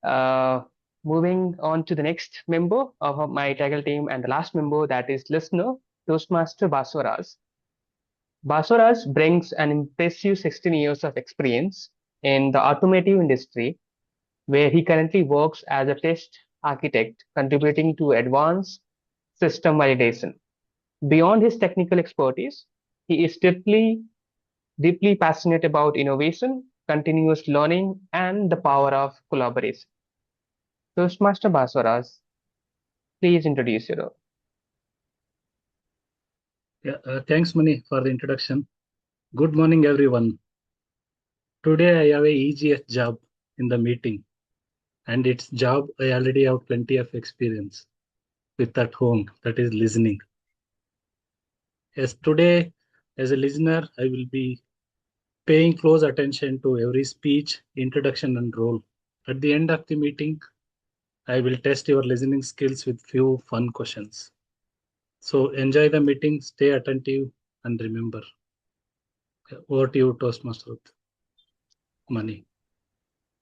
Uh, Moving on to the next member of my tackle team and the last member, that is listener Toastmaster Baswaras. Baswaras brings an impressive 16 years of experience in the automotive industry, where he currently works as a test architect, contributing to advanced system validation. Beyond his technical expertise, he is deeply passionate about innovation, continuous learning, and the power of collaboration. Toastmaster Baswaras, please introduce your role. Yeah, thanks, Mani, for the introduction. Good morning, everyone. Today I have a easiest job in the meeting, and its job I already have plenty of experience with at home, that is listening. Yes, today as a listener, I will be paying close attention to every speech, introduction, and role. At the end of the meeting, I will test your listening skills with few fun questions. So enjoy the meeting, stay attentive, and remember. Over to you, Toastmaster Mani.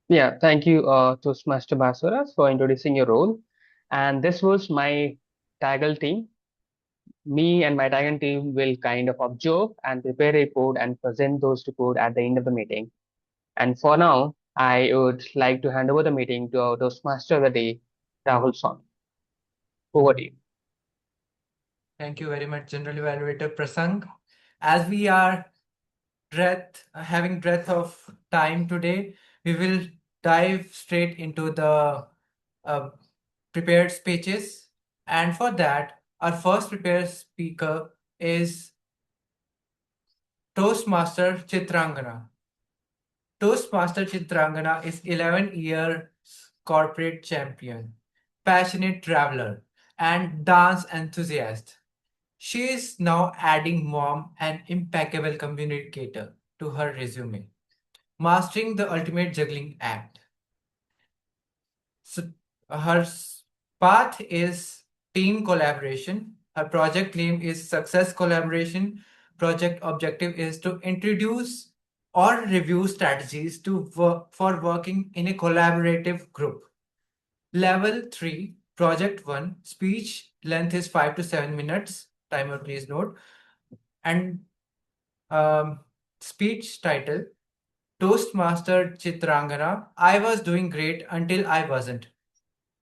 Yeah, thank you, Toastmaster Baswaras, for introducing your role. And this was my Taggle team. Me and my Taggle team will kind of observe and prepare a report and present those report at the end of the meeting. And for now, I would like to hand over the meeting to our Toastmaster of the day, Rahul Swami. Over to you. Thank you very much, General Evaluator Prasang. As we are having breadth of time today, we will dive straight into the prepared speeches. And for that, our first prepared speaker is Toastmaster Chitrangana. Toastmaster Chitrangana is 11 years corporate champion, passionate traveler, and dance enthusiast. She is now adding mom and impeccable communicator to her resume, mastering the ultimate juggling act. So her path is team collaboration. Her project name is Success Collaboration. Project objective is to introduce or review strategies for working in a collaborative group. Level 3, Project 1, speech length is 5 to 7 minutes. Timer, please note. And speech title, Toastmaster Chitrangana. I was doing great until I wasn't.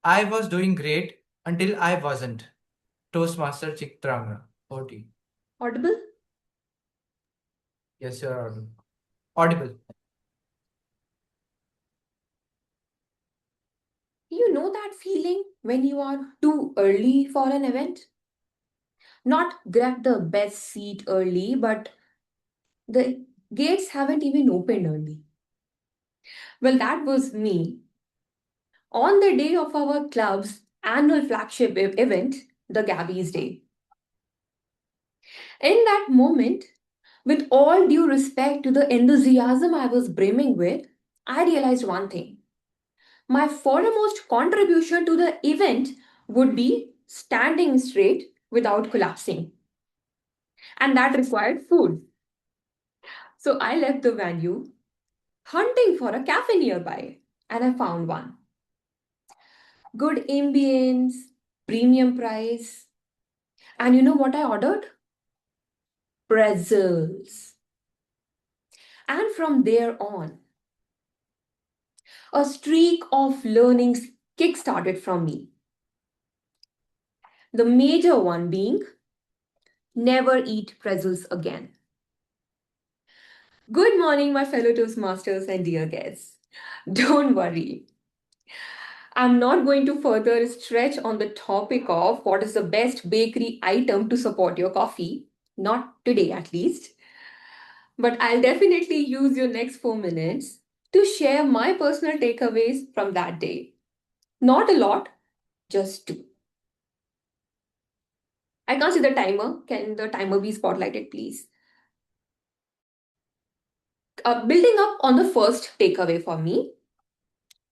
I was doing great until I wasn't. Toastmaster Chitrangana. OT. Audible? Yes, you're audible. Audible. You know that feeling when you are too early for an event? Not grab the best seat early, but the gates haven't even opened early. Well, that was me. On the day of our club's annual flagship event, the Gabbys Day. In that moment, with all due respect to the enthusiasm I was brimming with, I realized one thing. My foremost contribution to the event would be standing straight without collapsing. And that required food. So I left the venue hunting for a cafe nearby, and I found one. Good ambience, premium price. And you know what I ordered? Pretzels. And from there on, a streak of learnings kick-started from me. The major one being never eat pretzels again. Good morning, my fellow Toastmasters and dear guests. Don't worry, I'm not going to further stretch on the topic of what is the best bakery item to support your coffee. Not today, at least. But I'll definitely use your next 4 minutes to share my personal takeaways from that day. Not a lot, just two. I can't see the timer. Can the timer be spotlighted, please? Building up on the first takeaway for me,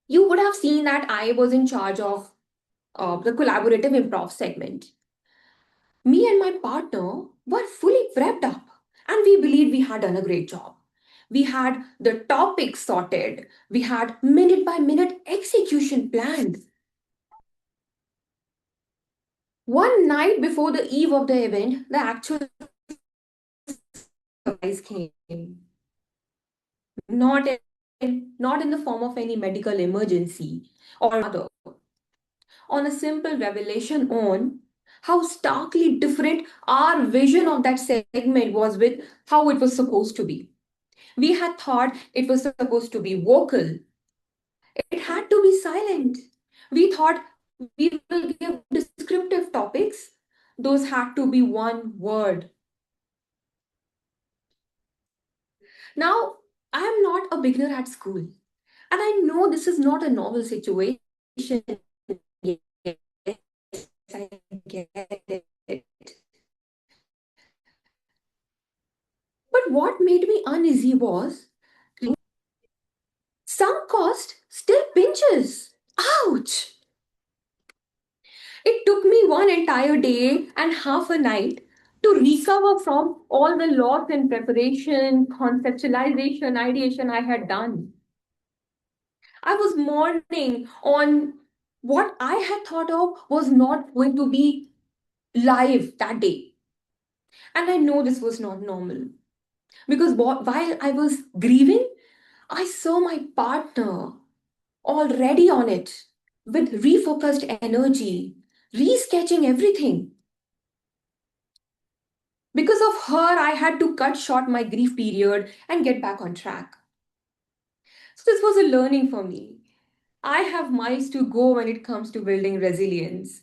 you would have seen that I was in charge of the collaborative improv segment. Me and my partner were fully prepped up, and we believed we had done a great job. We had the topics sorted, we had minute by minute execution planned. One night before the eve of the event, the actual surprise came. Not in the form of any medical emergency or other, on a simple revelation on how starkly different our vision of that segment was with how it was supposed to be. We had thought it was supposed to be vocal, it had to be silent. We thought we will give descriptive topics, those had to be one word. Now, I am not a beginner at school, and I know this is not a novel situation. Yes, I get it. But what made me uneasy was some cost still pinches. Ouch! It took me one entire day and half a night to recover from all the loss in preparation, conceptualization, ideation I had done. I was mourning on what I had thought of was not going to be live that day. And I know this was not normal. Because while I was grieving, I saw my partner already on it with refocused energy, resketching everything. Because of her, I had to cut short my grief period and get back on track. So, this was a learning for me. I have miles to go when it comes to building resilience.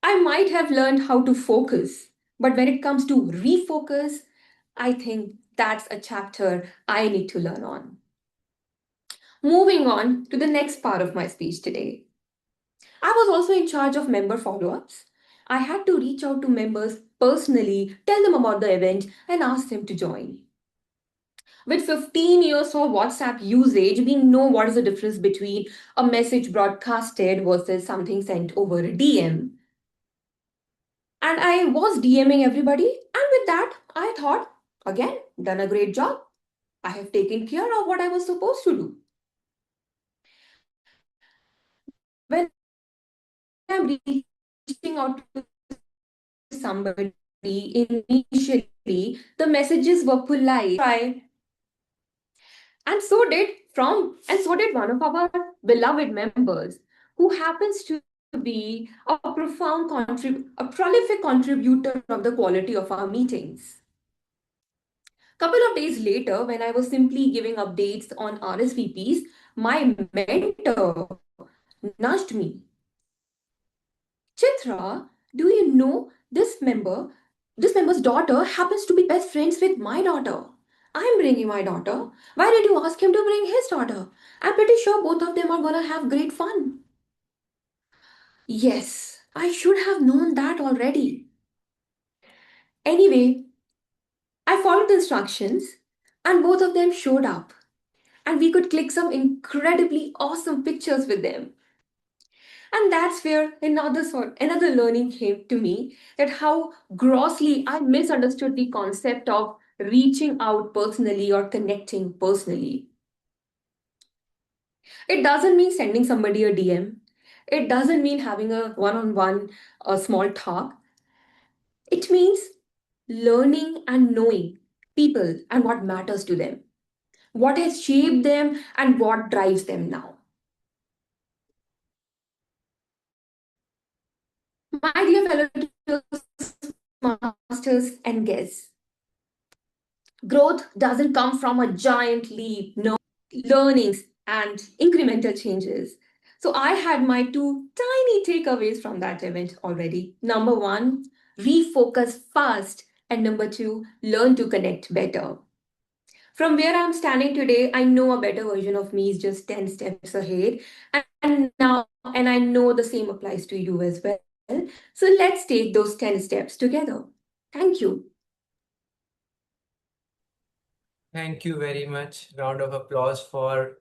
I might have learned how to focus, but when it comes to refocus, I think that's a chapter I need to learn on. Moving on to the next part of my speech today. I was also in charge of member follow ups. I had to reach out to members personally, tell them about the event, and ask them to join. With 15 years of WhatsApp usage, we know what is the difference between a message broadcasted versus something sent over a DM. And I was DMing everybody, and with that, I thought, again, done a great job. I have taken care of what I was supposed to do. When I'm reaching out to somebody initially, the messages were polite. And so did one of our beloved members, who happens to be a prolific contributor of the quality of our meetings. Couple of days later, when I was simply giving updates on RSVPs, my mentor nudged me. Chitra, do you know this member's daughter happens to be best friends with my daughter. I'm bringing my daughter. Why did you ask him to bring his daughter? I'm pretty sure both of them are gonna have great fun. Yes, I should have known that already. Anyway, I followed the instructions and both of them showed up. And we could click some incredibly awesome pictures with them. And that's where another learning came to me, that how grossly I misunderstood the concept of reaching out personally or connecting personally. It doesn't mean sending somebody a DM. It doesn't mean having a one-on-one small talk. It means learning and knowing people and what matters to them, what has shaped them and what drives them now. My dear fellow masters and guests, Growth doesn't come from a giant leap, no, learnings and incremental changes. So I had my two tiny takeaways from that event already. Number one, refocus fast. And number two, learn to connect better. From where I'm standing today, I know a better version of me is just 10 steps ahead. And I know the same applies to you as well. So let's take those 10 steps together. Thank you. Thank you very much. Round of applause for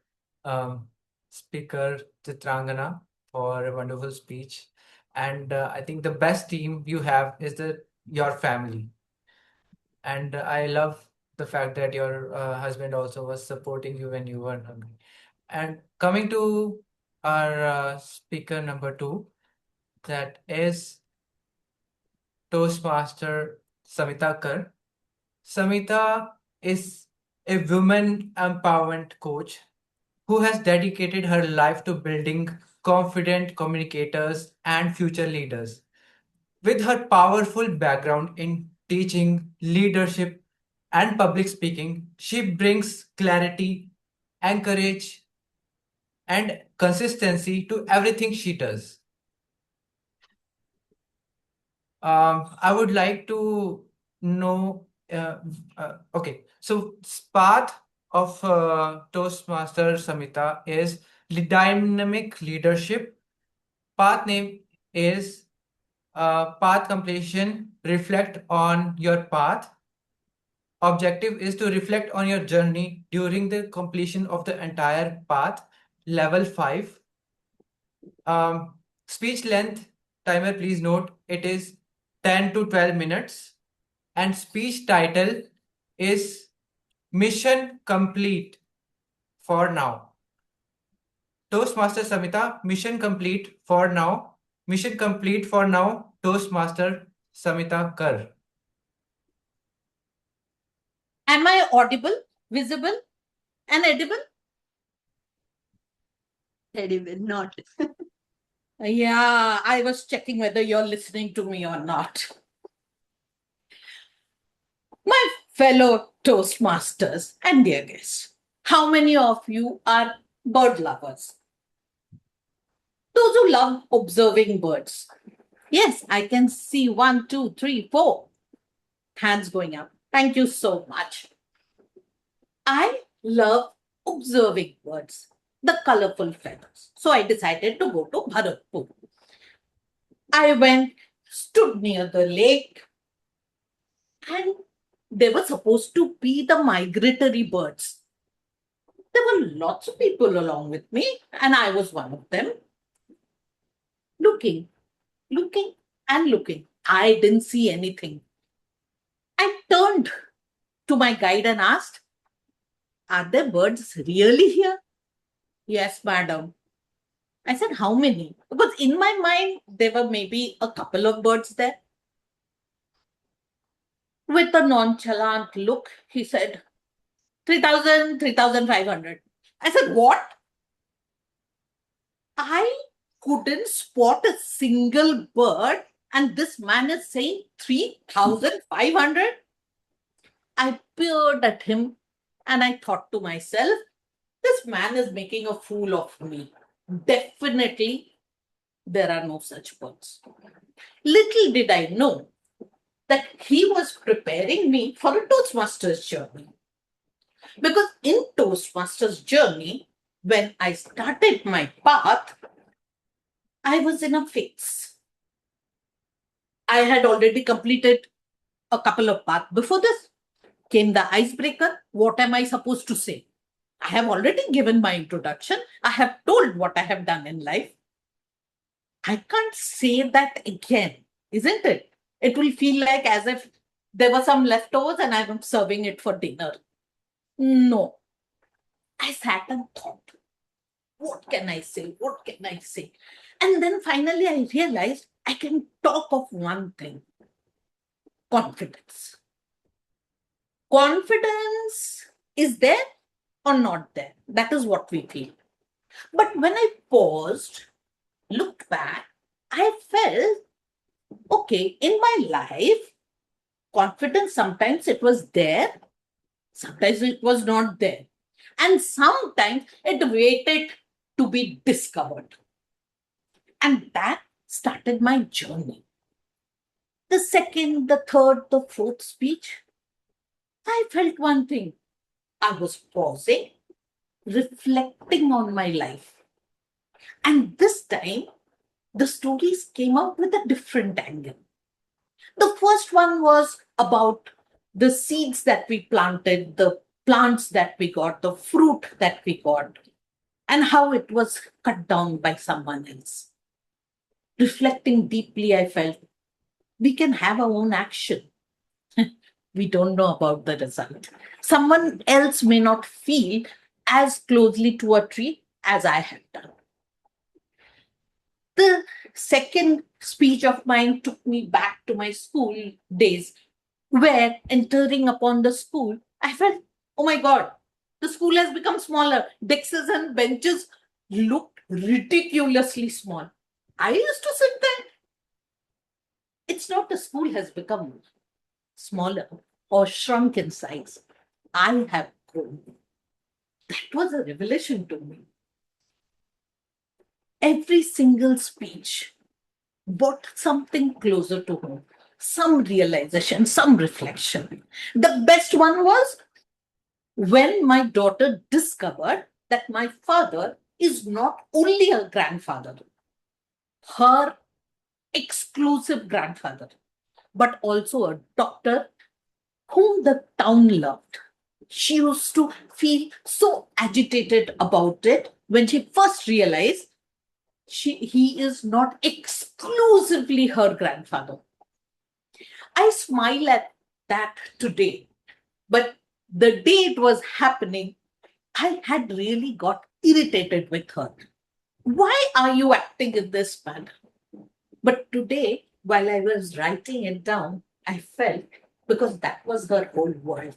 speaker Chitrangana for a wonderful speech. And I think the best team you have is your family. And I love the fact that your husband also was supporting you when you were hungry. And coming to our speaker number 2, that is Toastmaster Samita Kar. Samita is a women empowerment coach who has dedicated her life to building confident communicators and future leaders. With her powerful background in teaching, leadership, and public speaking, she brings clarity, encourage, and consistency to everything she does. I would like to know. Okay, so path of Toastmaster Samita is dynamic leadership. Path name is path completion. Reflect on your path. Objective is to reflect on your journey during the completion of the entire path. Level 5. Speech length timer, please note it is 10 to 12 minutes. And speech title is Mission Complete for now. Toastmaster Samita, mission complete for now. Mission complete for now. Toastmaster Samita Kar. Am I audible, visible, and edible? Edible, not. Yeah, I was checking whether you're listening to me or not. My fellow Toastmasters and dear guests, how many of you are bird lovers? Those who love observing birds. Yes, I can see 1, 2, 3, 4 hands going up. Thank you so much. I love observing birds, the colorful feathers. So I decided to go to Bharatpur. I went, stood near the lake, and they were supposed to be the migratory birds. There were lots of people along with me, and I was one of them. Looking, and looking. I didn't see anything. I turned to my guide and asked, "Are there birds really here?" "Yes, madam." I said, "How many?" Because in my mind, there were maybe a couple of birds there. With a nonchalant look, he said, 3,000, 3,500. I said, "What?" I couldn't spot a single bird, and this man is saying 3,500. I peered at him and I thought to myself, this man is making a fool of me. Definitely, there are no such birds. Little did I know that he was preparing me for a Toastmasters journey. Because in Toastmasters journey, when I started my path, I was in a fix. I had already completed a couple of paths. Before this came the icebreaker. What am I supposed to say? I have already given my introduction. I have told what I have done in life. I can't say that again, isn't it? It will feel like as if there were some leftovers and I'm serving it for dinner. No. I sat and thought, what can I say? What can I say? And then finally I realized I can talk of one thing: confidence. Confidence is there or not there. That is what we feel. But when I paused, looked back, I felt, okay, in my life, confidence sometimes it was there, Sometimes it was not there. And sometimes it waited to be discovered. And that started my journey. The second, the third, the fourth speech, I felt one thing. I was pausing, reflecting on my life. And this time, the stories came out with a different angle. The first one was about the seeds that we planted, the plants that we got, the fruit that we got, and how it was cut down by someone else. Reflecting deeply, I felt we can have our own action. We don't know about the result. Someone else may not feel as closely to a tree as I have done. The second speech of mine took me back to my school days, where entering upon the school, I felt, oh my God, the school has become smaller. Desks and benches looked ridiculously small. I used to sit there. It's not the school has become smaller or shrunk in size. I have grown. That was a revelation to me. Every single speech brought something closer to home, some realization, some reflection. The best one was when my daughter discovered that my father is not only a grandfather, her exclusive grandfather, but also a doctor whom the town loved. She used to feel so agitated about it when she first realized he is not exclusively her grandfather. I smile at that today, but the day it was happening, I had really got irritated with her. Why are you acting in this manner? But today, while I was writing it down, I felt because that was her whole world.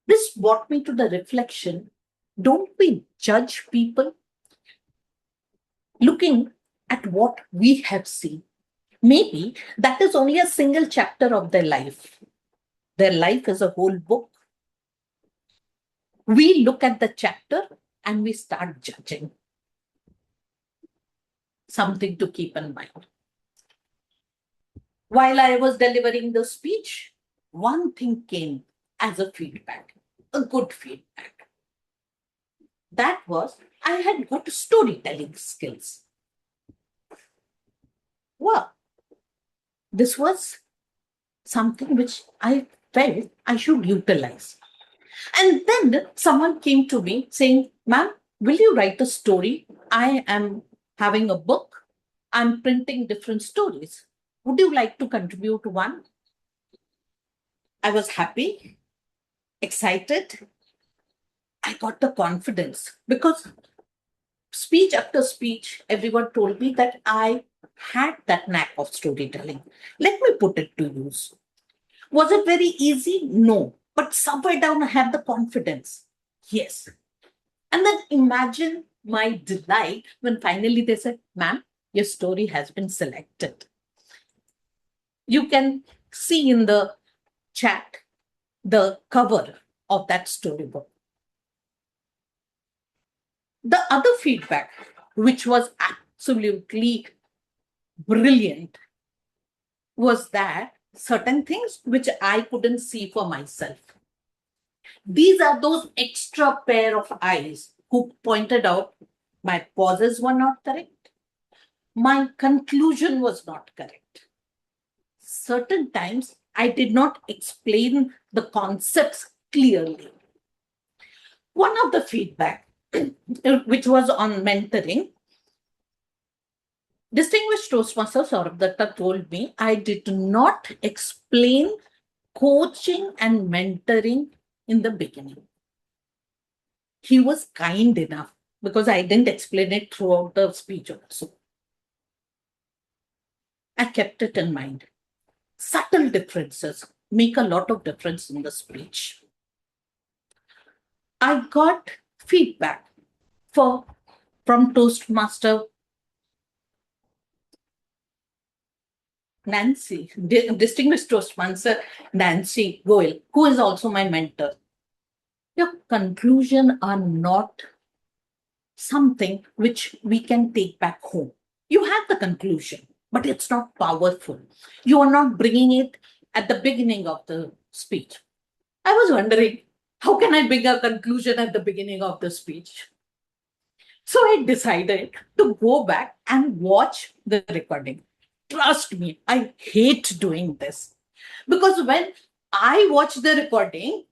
This brought me to the reflection, don't we judge people looking at what we have seen? Maybe that is only a single chapter of their life. Their life is a whole book. We look at the chapter and we start judging. Something to keep in mind. While I was delivering the speech, one thing came as a feedback, a good feedback. That was, I had got storytelling skills. Well, this was something which I felt I should utilize. And then someone came to me saying, ma'am, will you write a story? I am having a book. I'm printing different stories. Would you like to contribute one? I was happy, excited. I got the confidence because speech after speech, everyone told me that I had that knack of storytelling. Let me put it to use. Was it very easy? No. But somewhere down, I had the confidence. Yes. And then imagine my delight when finally they said, ma'am, your story has been selected. You can see in the chat the cover of that storybook. The other feedback, which was absolutely brilliant, was that certain things which I couldn't see for myself. These are those extra pair of eyes who pointed out my pauses were not correct. My conclusion was not correct. Certain times I did not explain the concepts clearly. One of the feedback, which was on mentoring, distinguished Toastmaster Saurabh Datta told me I did not explain coaching and mentoring in the beginning. He was kind enough because I didn't explain it throughout the speech also. I kept it in mind. Subtle differences make a lot of difference in the speech. I got feedback from Toastmaster Nancy, distinguished Toastmaster Nancy Goel, who is also my mentor, your conclusion are not something which we can take back home. You have the conclusion, but it's not powerful. You are not bringing it at the beginning of the speech. I was wondering, how can I bring a conclusion at the beginning of the speech? So I decided to go back and watch the recording. Trust me, I hate doing this because when I watch the recording,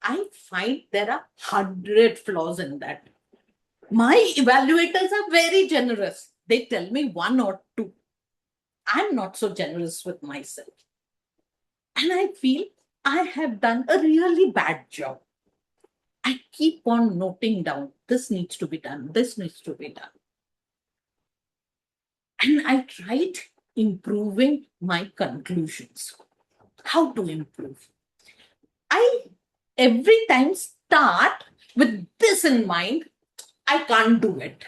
I find there are 100 flaws in that. My evaluators are very generous. They tell me one or two. I'm not so generous with myself. And I feel I have done a really bad job. I keep on noting down, this needs to be done, this needs to be done. And I tried improving my conclusions. How to improve? I every time start with this in mind, I can't do it.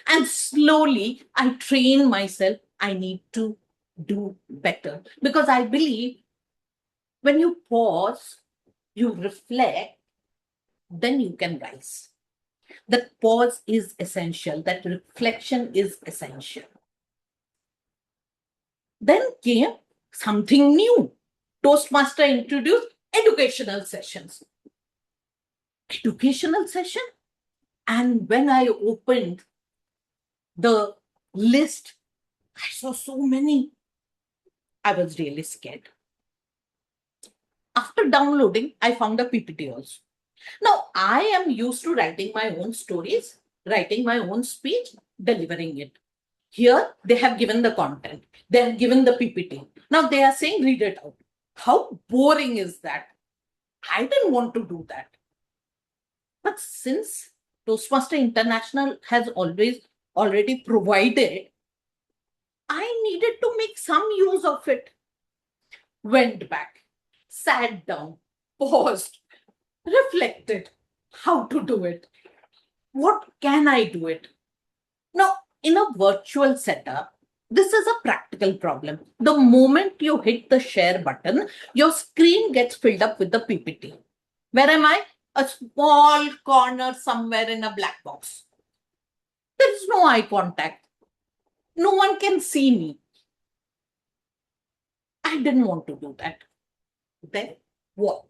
And slowly I train myself, I need to do better. Because I believe when you pause, you reflect, then you can rise. That pause is essential, that reflection is essential. Then came something new. Toastmaster introduced educational sessions. Educational session? And when I opened the list, I saw so many. I was really scared. After downloading, I found a PPT also. Now, I am used to writing my own stories, writing my own speech, delivering it. Here, they have given the content. They have given the PPT. Now, they are saying, read it out. How boring is that? I didn't want to do that. But since Toastmaster International has already provided, I needed to make some use of it. Went back, sat down, paused, reflected how to do it. What can I do it? Now, in a virtual setup, this is a practical problem. The moment you hit the share button, your screen gets filled up with the PPT. Where am I? A small corner somewhere in a black box. There is no eye contact. No one can see me. I didn't want to do that. Then what?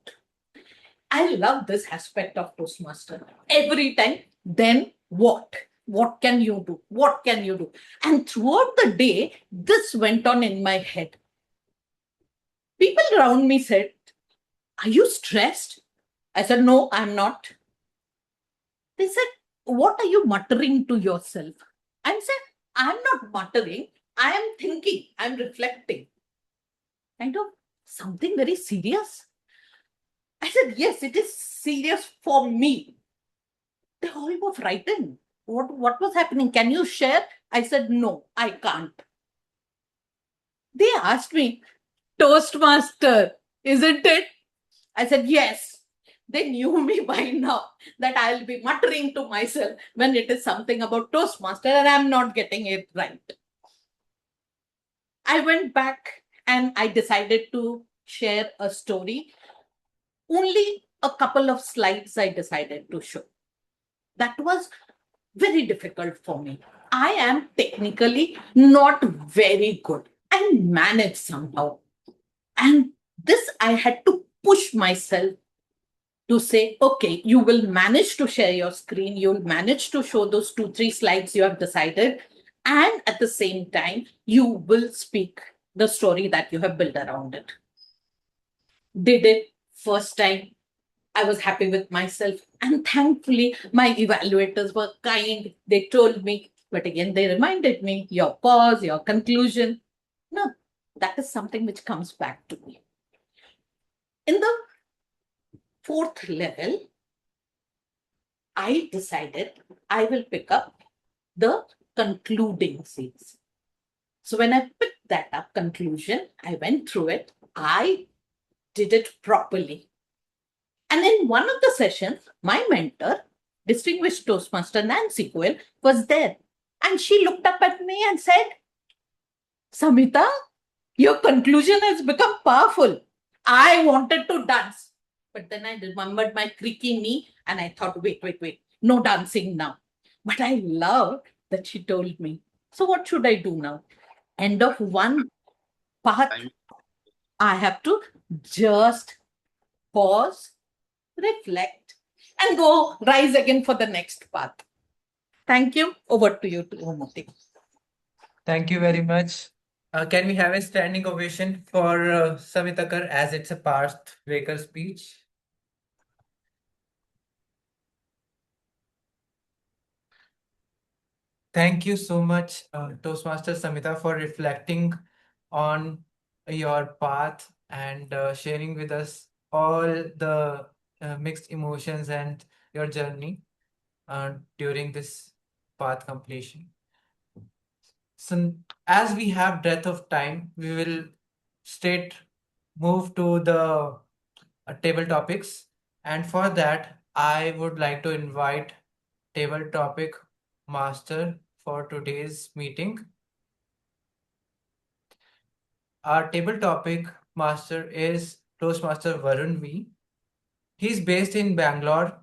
I love this aspect of Toastmaster. Every time, then what? What can you do? What can you do? And throughout the day, this went on in my head. People around me said, are you stressed? I said, no, I'm not. They said, what are you muttering to yourself? I said, I'm not muttering. I am thinking. I'm reflecting. Kind of something very serious. I said, yes, it is serious for me. They all were frightened. What was happening? Can you share? I said, no, I can't. They asked me, Toastmaster, isn't it? I said, yes. They knew me by now that I'll be muttering to myself when it is something about Toastmaster and I'm not getting it right. I went back and I decided to share a story. Only a couple of slides I decided to show. That was very difficult for me. I am technically not very good. I managed somehow. And this I had to push myself to say, okay, you will manage to share your screen. You'll manage to show those 2-3 slides you have decided. And at the same time, you will speak the story that you have built around it. Did it first time. I was happy with myself. And thankfully, my evaluators were kind. They told me, but again, they reminded me, your pause, your conclusion. No, that is something which comes back to me. In the 4th level, I decided I will pick up the concluding scenes. So when I picked that up, conclusion, I went through it. I did it properly. And in one of the sessions, my mentor, distinguished Toastmaster Nancy Goel, was there. And she looked up at me and said, Samita, Your conclusion has become powerful. I wanted to dance, but then I remembered my creaky knee and I thought, wait, no dancing now. But I loved that she told me. So what should I do now? End of one path, I have to just pause, reflect, and go rise again for the next path. Thank you. Over to you, Moti. Thank you very much. Can we have a standing ovation for Samitakar as it's a path breaker speech? Thank you so much, Toastmaster Samita, for reflecting on your path and sharing with us all the mixed emotions and your journey during this path completion. So, as we have depth of time, we will straight move to the table topics. And for that, I would like to invite table topic master for today's meeting. Our table topic master is Toastmaster Varun V. He's based in Bangalore.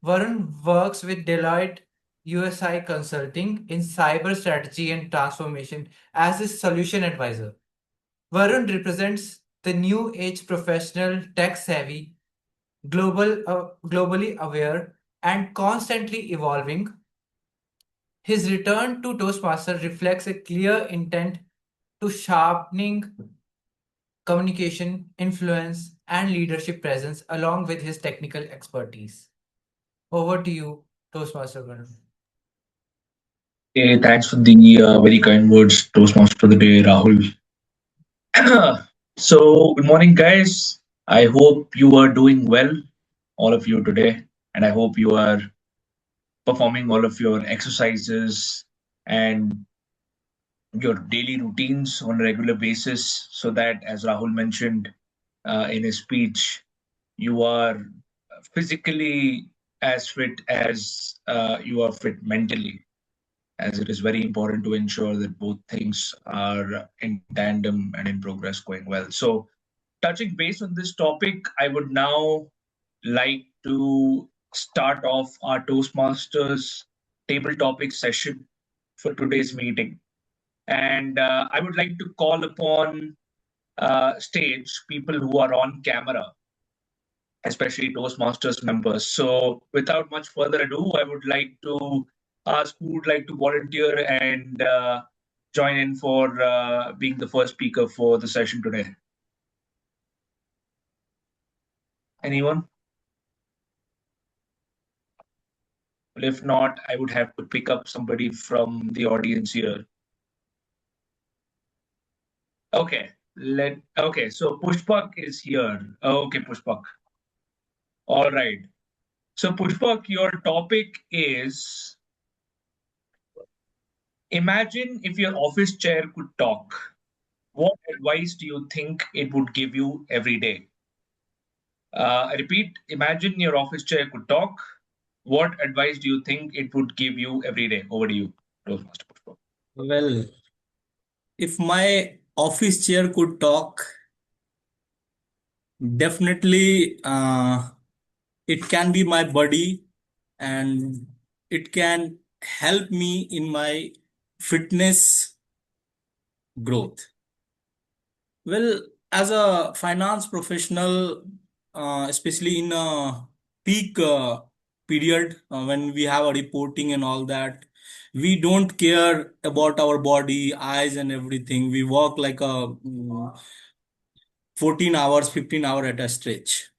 Varun works with Deloitte USI Consulting in cyber strategy and transformation as a solution advisor. Varun represents the new age professional, tech savvy, globally aware, and constantly evolving. His return to Toastmaster reflects a clear intent to sharpening communication, influence, and leadership presence along with his technical expertise. Over to you, Toastmaster Varun. Hey, thanks for the very kind words, Toastmaster of the day, Rahul. So, good morning, guys. I hope you are doing well, all of you today, and I hope you are performing all of your exercises and your daily routines on a regular basis so that, as Rahul mentioned in his speech, you are physically as fit as you are fit mentally, as it is very important to ensure that both things are in tandem and in progress going well. So, touching base on this topic, I would now like to start off our Toastmasters table topic session for today's meeting. And I would like to call upon stage people who are on camera, especially Toastmasters members. So, without much further ado, I would like to ask who would like to volunteer and join in for being the first speaker for the session today. Anyone? Well, if not, I would have to pick up somebody from the audience here. Okay, so Pushpak is here. Okay, Pushpak. All right. So Pushpak, your topic is, imagine if your office chair could talk. What advice do you think it would give you every day? I repeat, imagine your office chair could talk. What advice do you think it would give you every day? Over to you, Toastmaster Pushpak. Well, if my office chair could talk, definitely it can be my buddy and it can help me in my fitness growth. Well, as a finance professional, especially in a peak period when we have a reporting and all that, we don't care about our body, eyes, and everything. We work like a 14 hours, 15 hours at a stretch.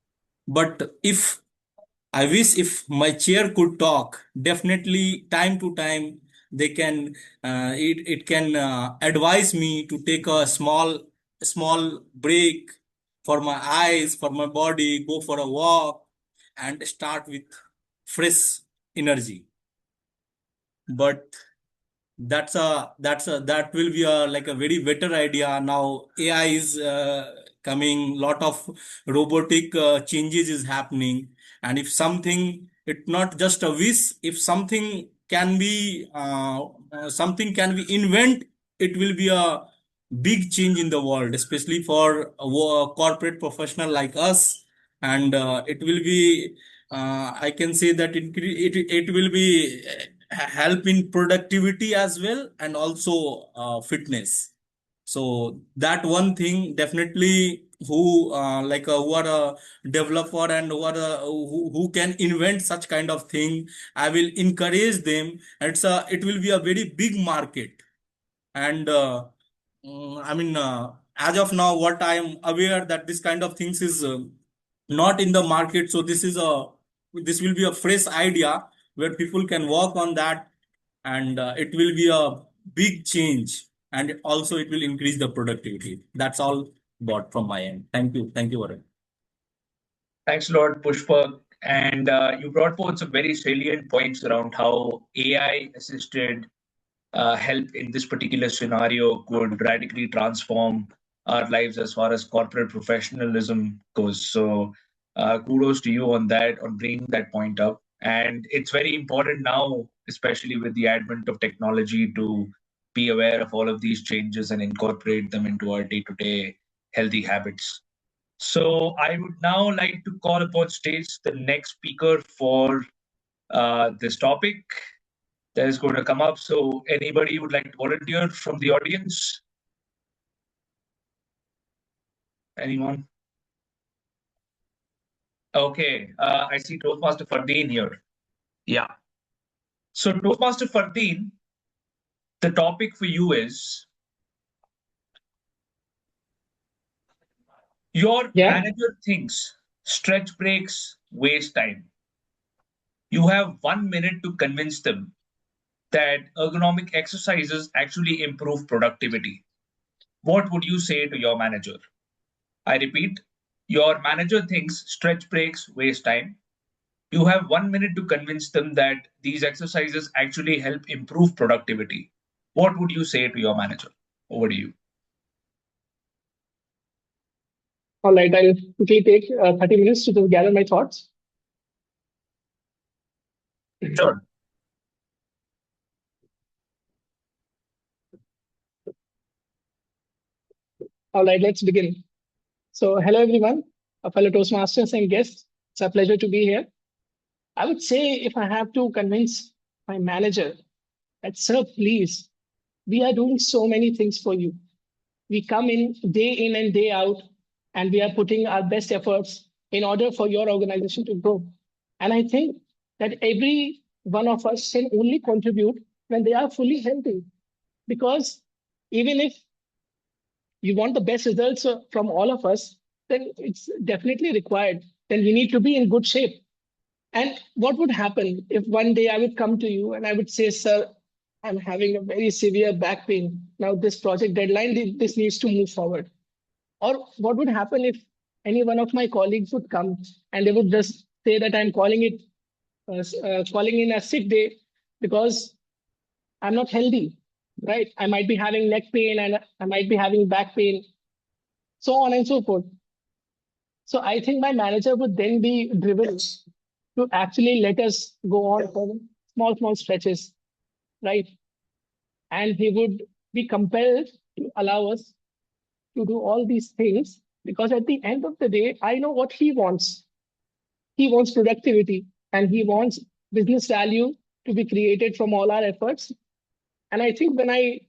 But if I wish if my chair could talk, definitely time to time they can it can advise me to take a small break for my eyes, for my body, go for a walk and start with fresh energy. But that will be a like a very better idea. Now AI is coming, lot of robotic changes is happening, and if something, it not just a wish, if something can be invent, it will be a big change in the world, especially for a corporate professional like us. And it will be, I can say that it will be help in productivity as well, and also fitness. So that one thing definitely, who are a developer and who can invent such kind of thing, I will encourage them. It will be a very big market. And as of now, what I am aware that this kind of things is not in the market. So this will be a fresh idea where people can work on that, and it will be a big change, and also it will increase the productivity. That's all bought from my end. Thank you, Varun. Thanks a lot, Pushpa. And you brought forth some very salient points around how AI assisted help in this particular scenario could radically transform our lives as far as corporate professionalism goes. So, kudos to you on that, on bringing that point up. And it's very important now, especially with the advent of technology, to be aware of all of these changes and incorporate them into our day-to-day healthy habits. So, I would now like to call upon stage the next speaker for this topic that is going to come up. So anybody would like to volunteer from the audience? Anyone? Okay, I see Toastmaster Fardeen here. Yeah. So Toastmaster Fardeen, the topic for you is your manager thinks stretch breaks waste time. You have 1 minute to convince them that ergonomic exercises actually improve productivity. What would you say to your manager? I repeat, your manager thinks stretch breaks waste time. You have 1 minute to convince them that these exercises actually help improve productivity. What would you say to your manager? Over to you. All right, I'll quickly take 30 minutes to just gather my thoughts. Sure. All right, let's begin. So, hello everyone, fellow Toastmasters and guests. It's a pleasure to be here. I would say if I have to convince my manager that, sir, please, we are doing so many things for you. We come in and day out, and we are putting our best efforts in order for your organization to grow. And I think that every one of us can only contribute when they are fully healthy. Because even if you want the best results from all of us, then it's definitely required. Then we need to be in good shape. And what would happen if one day I would come to you and I would say, sir, I'm having a very severe back pain. Now, this project deadline, this needs to move forward. Or what would happen if any one of my colleagues would come and they would just say that I'm calling in a sick day because I'm not healthy, right? I might be having neck pain and I might be having back pain, so on and so forth. So I think my manager would then be driven to actually let us go on for small stretches, right? And he would be compelled to allow us to do all these things because at the end of the day, I know what he wants. He wants productivity and he wants business value to be created from all our efforts. And I think when I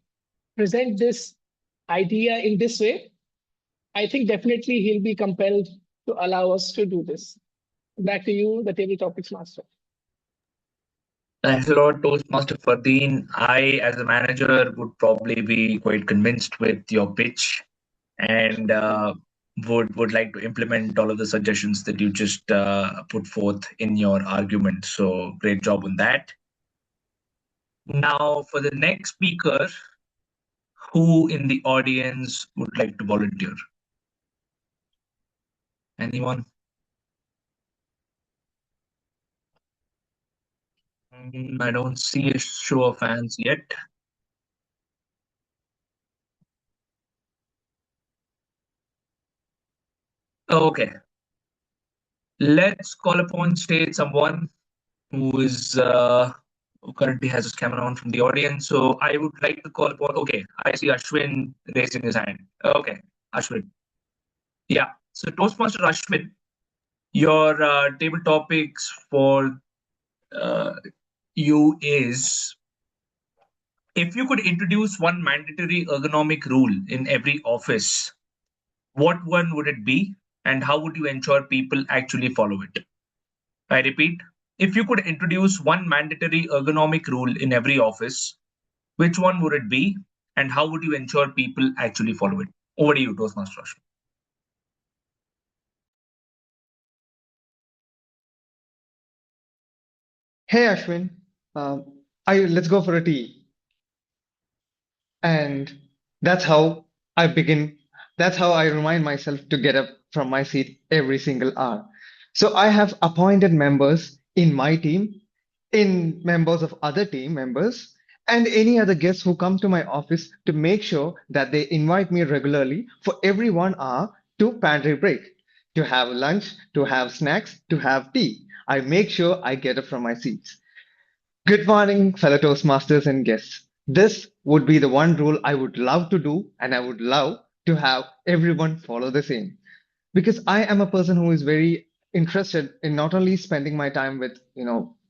present this idea in this way, I think definitely he'll be compelled to allow us to do this. Back to you, the table topics master. Thanks a lot, Toastmaster Fardeen. I, as a manager, would probably be quite convinced with your pitch and would like to implement all of the suggestions that you just put forth in your argument. So great job on that. Now, for the next speaker, who in the audience would like to volunteer? Anyone? I don't see a show of hands yet. Okay. Let's call upon stage someone who is who currently has his camera on from the audience. So I would like to call upon. Okay, I see Ashwin raising his hand. Okay, Ashwin. Yeah. So Toastmaster Ashwin, your table topics for you is, if you could introduce one mandatory ergonomic rule in every office, what one would it be, and how would you ensure people actually follow it? I repeat, if you could introduce one mandatory ergonomic rule in every office, which one would it be, and how would you ensure people actually follow it? Over to you, Toastmaster Ashwin. Hey Ashwin, let's go for a tea. And that's how I begin. That's how I remind myself to get up from my seat every single hour. So I have appointed members in my team, in members of other team members, and any other guests who come to my office to make sure that they invite me regularly for every 1 hour to pantry break, to have lunch, to have snacks, to have tea. I make sure I get up from my seats. Good morning, fellow Toastmasters and guests. This would be the one rule I would love to do, and I would love to have everyone follow the same. Because I am a person who is very interested in not only spending my time with,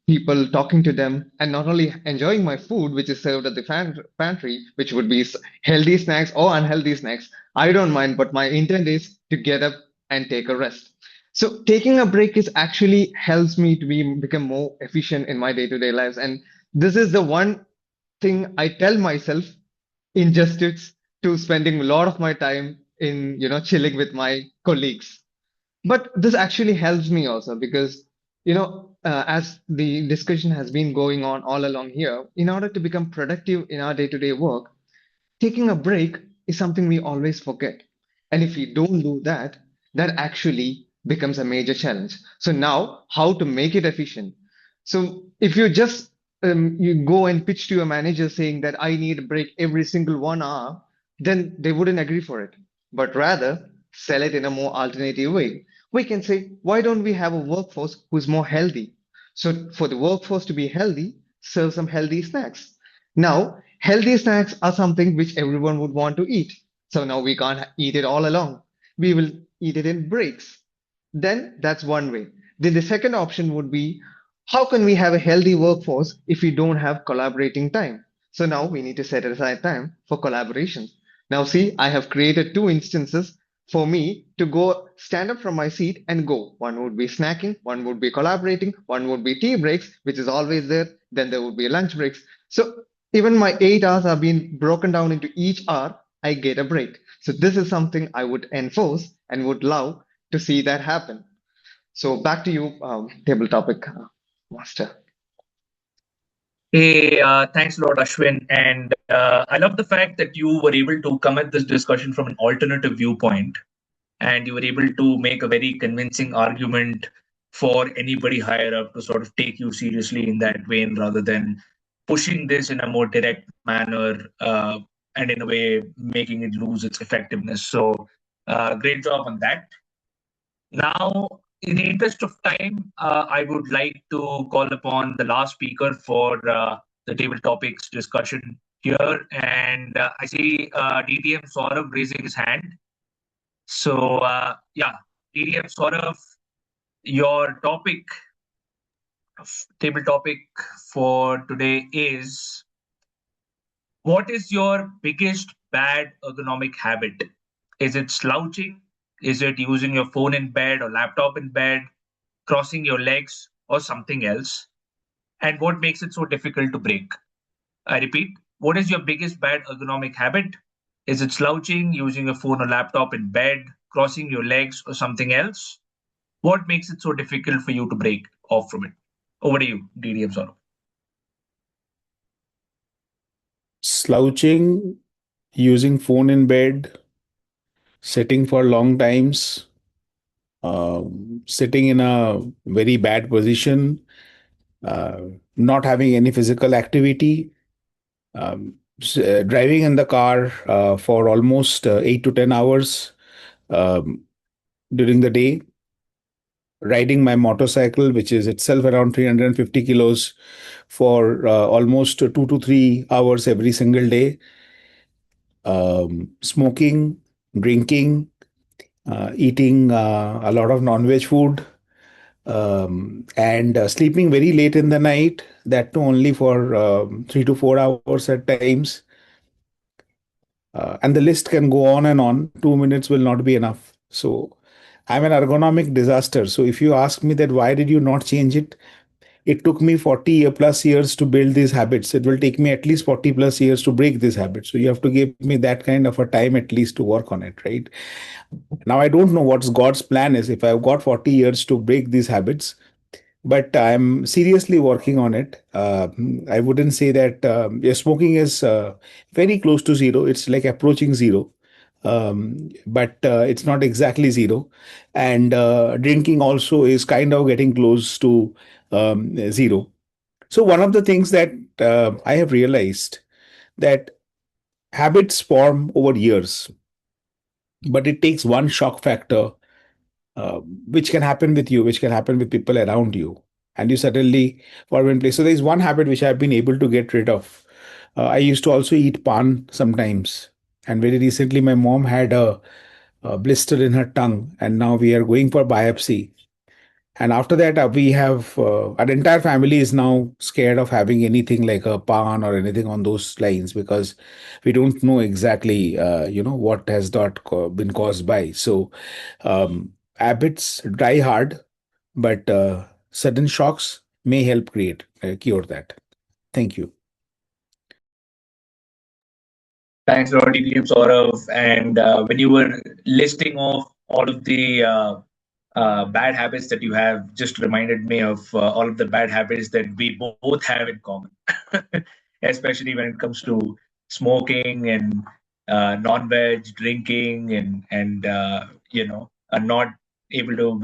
people, talking to them, and not only enjoying my food, which is served at the pantry, which would be healthy snacks or unhealthy snacks. I don't mind, but my intent is to get up and take a rest. So taking a break is actually helps me to become more efficient in my day-to-day lives. And this is the one thing I tell myself in justice to spending a lot of my time in, chilling with my colleagues. But this actually helps me also because, as the discussion has been going on all along here, in order to become productive in our day-to-day work, taking a break is something we always forget. And if we don't do that, that actually becomes a major challenge. So now, how to make it efficient? So if you just you go and pitch to your manager saying that I need a break every single 1 hour, then they wouldn't agree for it. But rather sell it in a more alternative way. We can say, why don't we have a workforce who's more healthy? So for the workforce to be healthy, serve some healthy snacks. Now, healthy snacks are something which everyone would want to eat. So now we can't eat it all along. We will eat it in breaks. Then that's one way. Then the second option would be, how can we have a healthy workforce if we don't have collaborating time? So now we need to set aside time for collaboration. Now see, I have created two instances for me to go stand up from my seat and go. One would be snacking, one would be collaborating, one would be tea breaks, which is always there. Then there would be lunch breaks. So even my 8 hours are being broken down into each hour, I get a break. So this is something I would enforce and would love to see that happen. So back to you, table topic master. Hey, thanks a lot, Ashwin. And I love the fact that you were able to come at this discussion from an alternative viewpoint, and you were able to make a very convincing argument for anybody higher up to sort of take you seriously in that vein rather than pushing this in a more direct manner and in a way making it lose its effectiveness. So great job on that. Now, in the interest of time, I would like to call upon the last speaker for the table topics discussion here. And I see DTM Saurav raising his hand. So, yeah, DTM Saurav, your table topic for today is, what is your biggest bad ergonomic habit? Is it slouching? Is it using your phone in bed or laptop in bed, crossing your legs, or something else? And what makes it so difficult to break? I repeat, what is your biggest bad ergonomic habit? Is it slouching, using your phone or laptop in bed, crossing your legs, or something else? What makes it so difficult for you to break off from it? Over to you, DDM Saurav. Slouching, using phone in bed, sitting for long times, sitting in a very bad position, not having any physical activity, driving in the car for almost 8 to 10 hours during the day, riding my motorcycle, which is itself around 350 kilos, for almost 2 to 3 hours every single day, smoking, drinking, eating a lot of non-veg food, and sleeping very late in the night, that too only for 3 to 4 hours at times. And the list can go on and on. 2 minutes will not be enough. So I'm an ergonomic disaster. So if you ask me that why did you not change it? It took me 40 plus years to build these habits. It will take me at least 40 plus years to break this habit. So you have to give me that kind of a time at least to work on it, right? Now I don't know what God's plan is. If I've got 40 years to break these habits, but I'm seriously working on it. I wouldn't say that yeah, smoking is very close to zero. It's like approaching zero, but it's not exactly zero. And drinking also is kind of getting close to zero. So one of the things that I have realized that habits form over years, but it takes one shock factor, uh, which can happen with you, which can happen with people around you, and you suddenly form in place. So there's one habit which I've been able to get rid of. I used to also eat pan sometimes, and very recently my mom had a blister in her tongue, and now we are going for biopsy. And after that, we have our entire family is now scared of having anything like a pan or anything on those lines, because we don't know exactly, what has not been caused by. So habits die hard, but sudden shocks may help cure that. Thank you. Thanks a lot, TDM Saurav. And when you were listing off all of the bad habits that you have, just reminded me of all of the bad habits that we both have in common, especially when it comes to smoking and non-veg drinking, and not able to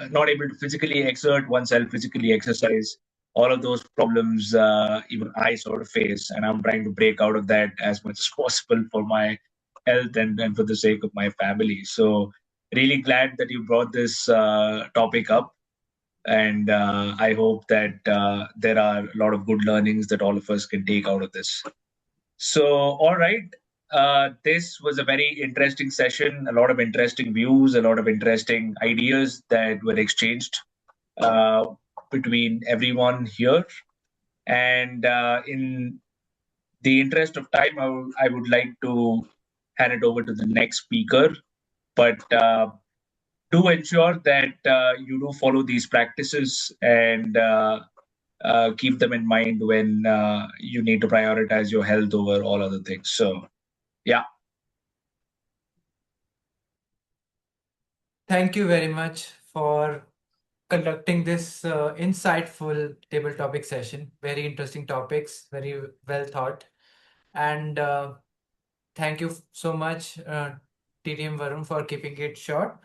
not able to physically exert oneself, physically exercise. All of those problems, even I sort of face, and I'm trying to break out of that as much as possible for my health and for the sake of my family. So really glad that you brought this topic up, and I hope that there are a lot of good learnings that all of us can take out of this. So, all right. This was a very interesting session, a lot of interesting views, a lot of interesting ideas that were exchanged uh, between everyone here. And in the interest of time, I would like to hand it over to the next speaker. But do ensure that you do follow these practices and keep them in mind when you need to prioritize your health over all other things. So, yeah. Thank you very much for conducting this insightful table topic session. Very interesting topics, very well thought. And thank you so much, TDM Varun, for keeping it short.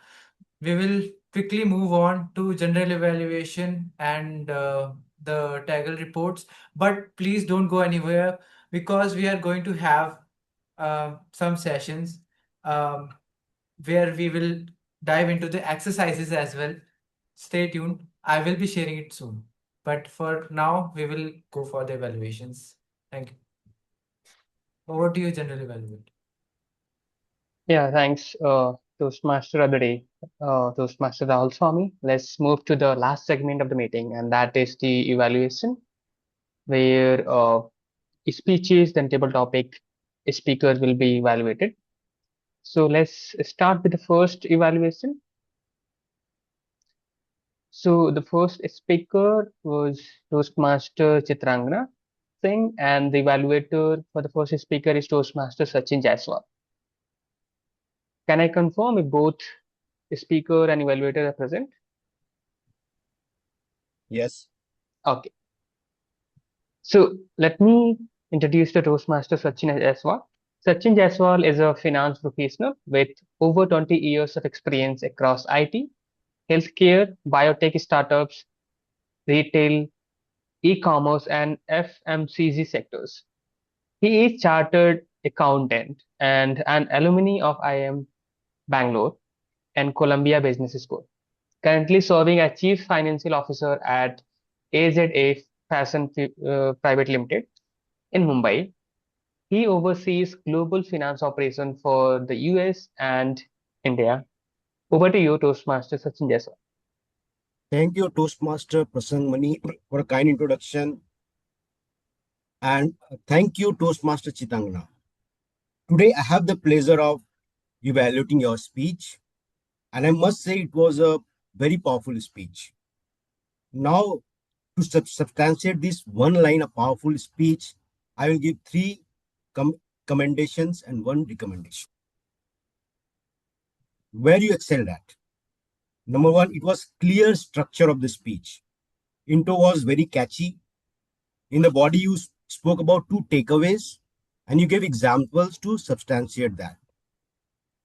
We will quickly move on to general evaluation and the Taggle reports. But please don't go anywhere, because we are going to have some sessions where we will dive into the exercises as well. Stay tuned. I will be sharing it soon. But for now, we will go for the evaluations. Thank you. Over to you, General Evaluator. Yeah, thanks, Toastmaster of the day, Toastmaster Rahul Swami. Let's move to the last segment of the meeting, and that is the evaluation, where speeches, then table topic, speakers will be evaluated. So let's start with the first evaluation. So the first speaker was Toastmaster Chitrangana Singh, and the evaluator for the first speaker is Toastmaster Sachin Jaiswal. Can I confirm if both speaker and evaluator are present? Yes. Okay. So let me introduce the Toastmaster Sachin Jaiswal. Sachin Jaiswal is a finance professional with over 20 years of experience across IT, healthcare, biotech startups, retail, e-commerce, and FMCG sectors. He is chartered accountant and an alumni of IIM Bangalore and Columbia Business School. currently serving as Chief Financial Officer at AZA Fashion Private Limited in Mumbai. He oversees global finance operation for the US and India. Over to you, Toastmaster Sachin Jaiswal. Thank you, Toastmaster Prasang for a kind introduction. And thank you, Toastmaster Chitrangana. Today, I have the pleasure of evaluating your speech. And I must say, it was a very powerful speech. Now, to substantiate this one line of powerful speech, I will give three commendations and one recommendation. Where you excelled at. Number one, it was clear structure of the speech. Intro was very catchy. In the body, you spoke about two takeaways and you gave examples to substantiate that.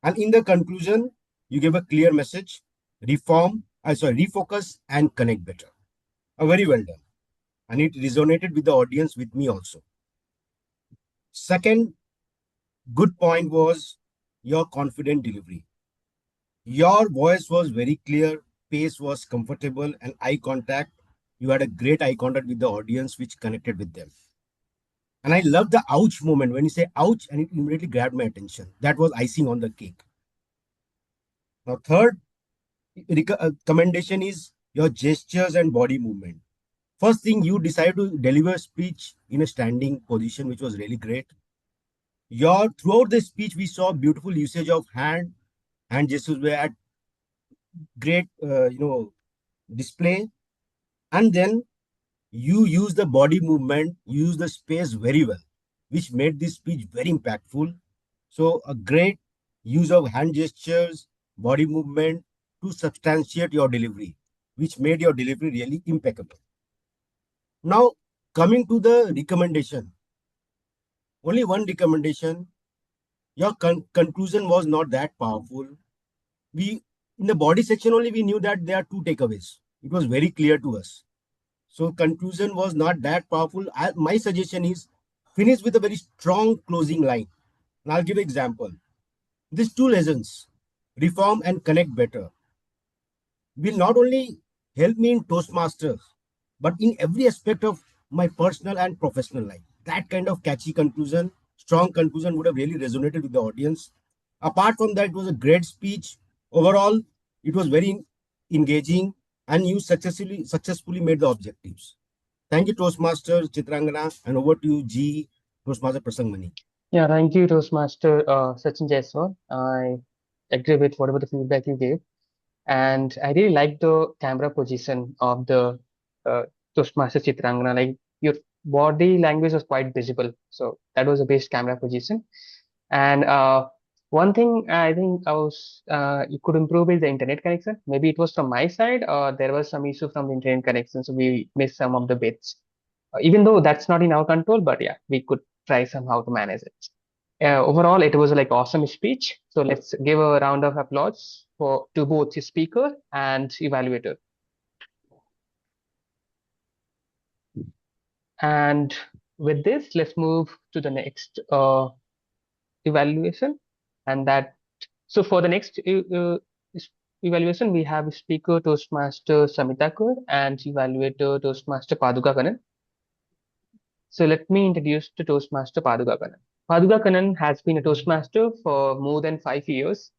And in the conclusion, you gave a clear message, refocus and connect better. Very well done. And it resonated with the audience, with me also. Second good point was your confident delivery. Your voice was very clear, pace was comfortable, and eye contact. You had a great eye contact with the audience, which connected with them. And I love the ouch moment when you say ouch, and it immediately grabbed my attention. That was icing on the cake. Now, third commendation is your gestures and body movement. First thing, you decided to deliver speech in a standing position, which was really great. Throughout the speech, we saw beautiful usage of hand gestures were at great, display. And then you use the body movement, you use the space very well, which made this speech very impactful. So a great use of hand gestures, body movement to substantiate your delivery, which made your delivery really impeccable. Now, coming to the recommendation, only one recommendation. Your conclusion was not that powerful. In the body section only, we knew that there are two takeaways. It was very clear to us. So conclusion was not that powerful. My suggestion is finish with a very strong closing line. And I'll give an example. These two lessons, reform and connect better, will not only help me in Toastmasters, but in every aspect of my personal and professional life. That kind of catchy conclusion, strong conclusion would have really resonated with the audience. Apart from that, it was a great speech. Overall, it was very engaging and you successfully made the objectives. Thank you, Toastmaster Chitrangana, and over to you, G. Toastmaster Prasang. Yeah, thank you, Toastmaster Sachin Jaiswal. I agree with whatever the feedback you gave. And I really like the camera position of the Toastmaster Chitrangana. Like your body language was quite visible. So that was the best camera position. And one thing I think you could improve is the internet connection. Maybe it was from my side or there was some issue from the internet connection. So we missed some of the bits. Even though that's not in our control, but yeah, we could try somehow to manage it. Overall, it was like awesome speech. So let's give a round of applause to both the speaker and evaluator. And with this, let's move to the next evaluation. And so for the next evaluation, we have speaker Toastmaster Samitakar and evaluator Toastmaster Paduka Kannan. So let me introduce the Toastmaster Paduka Kannan. Paduka Kannan has been a Toastmaster for more than 5 years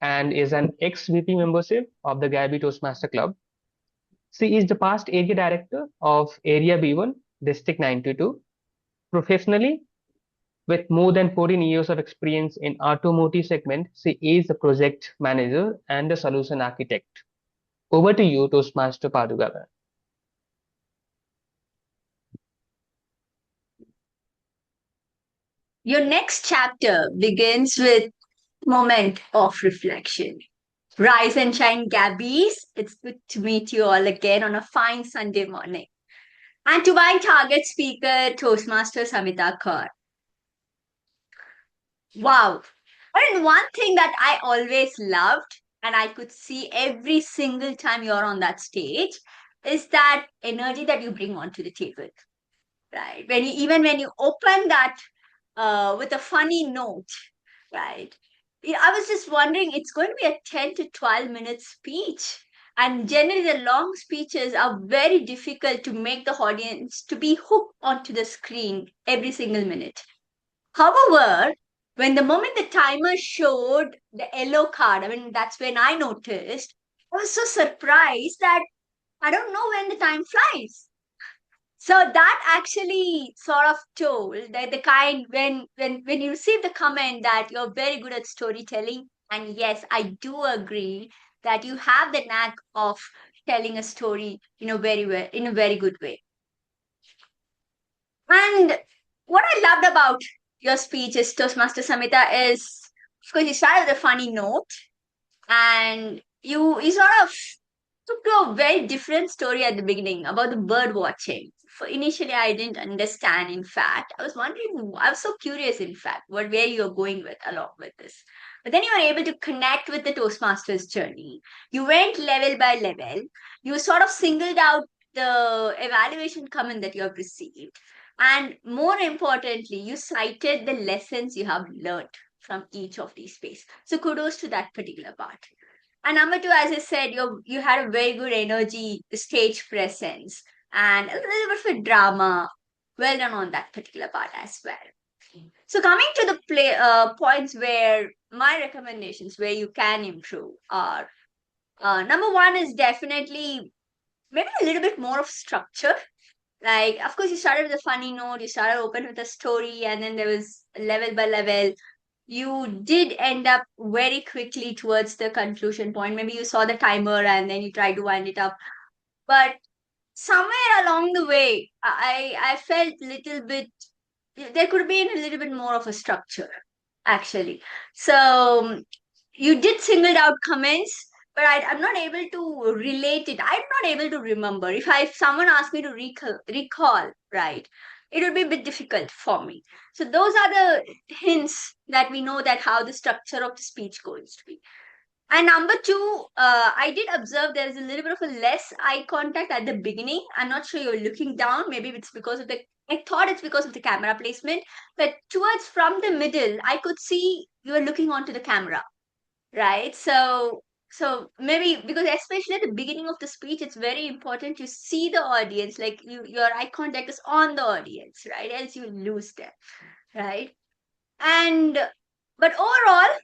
and is an ex-VP membership of the Gabbys Toastmasters Club. She is the past area director of Area B1, District 92. Professionally, with more than 14 years of experience in automotive segment, she is the project manager and the solution architect. Over to you, Toastmaster Paduka Kannan. Your next chapter begins with moment of reflection. Rise and shine, Gabbys. It's good to meet you all again on a fine Sunday morning. And to my target speaker, Toastmaster Samitakar. Wow. And one thing that I always loved, and I could see every single time you're on that stage, is that energy that you bring onto the table. Right? Even when you open that with a funny note, right? I was just wondering, it's going to be a 10 to 12 minute speech. And generally, the long speeches are very difficult to make the audience to be hooked onto the screen every single minute. However, when the moment the timer showed the yellow card, I mean, that's when I noticed, I was so surprised that I don't know when the time flies. So that actually sort of told that the kind when you receive the comment that you're very good at storytelling, and yes, I do agree that you have the knack of telling a story in a very good way. And what I loved about your speech is Toastmaster Samita is, of course, you started with a funny note, and you sort of took to a very different story at the beginning about the bird watching. For initially, I didn't understand. In fact, I was wondering. I was so curious. In fact, where you're going with along with this. But then you were able to connect with the Toastmasters journey. You went level by level. You sort of singled out the evaluation comment that you have received, and more importantly, you cited the lessons you have learned from each of these spaces. So kudos to that particular part. And number two, as I said, you had a very good energy, stage presence, and a little bit of drama. Well done on that particular part as well. So coming to the points where my recommendations, where you can improve, are number one is definitely maybe a little bit more of structure. Like, of course, you started with a funny note, you started open with a story, and then there was level by level. You did end up very quickly towards the conclusion point. Maybe you saw the timer and then you tried to wind it up. But somewhere along the way, I felt little bit, there could have been a little bit more of a structure, actually. So you did singled out comments, but I'm not able to relate it. I'm not able to remember. If someone asked me to recall, right, it would be a bit difficult for me. So those are the hints that we know that how the structure of the speech goes to be. And number two, I did observe there is a little bit of a less eye contact at the beginning. I'm not sure you're looking down. Maybe it's because of I thought it's because of the camera placement, but towards from the middle, I could see you were looking onto the camera, right? So maybe because especially at the beginning of the speech, it's very important to see the audience, like your eye contact is on the audience, right? Else you lose them, right? And but overall,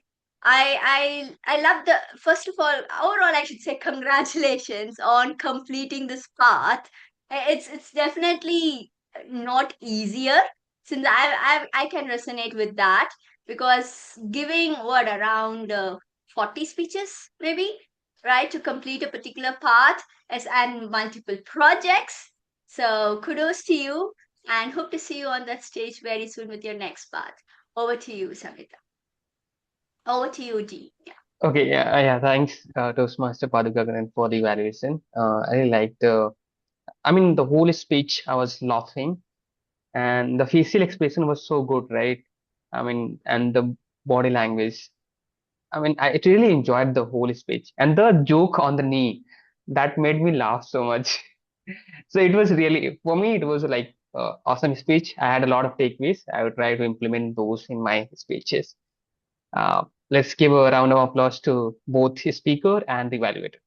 I love the first of all, overall I should say congratulations on completing this path. It's definitely not easier, since I can resonate with that, because giving what around 40 speeches maybe, right, to complete a particular path and multiple projects. So kudos to you, and hope to see you on that stage very soon with your next path. Over to you, Samita. Over to you, D. Yeah. Okay, yeah. Thanks, Toastmaster Padugagaran, for the evaluation. I really liked the whole speech. I was laughing, and the facial expression was so good, right? And the body language. I really enjoyed the whole speech, and the joke on the knee that made me laugh so much. So it was really, for me, it was like awesome speech. I had a lot of takeaways. I would try to implement those in my speeches. Let's give a round of applause to both the speaker and the evaluator.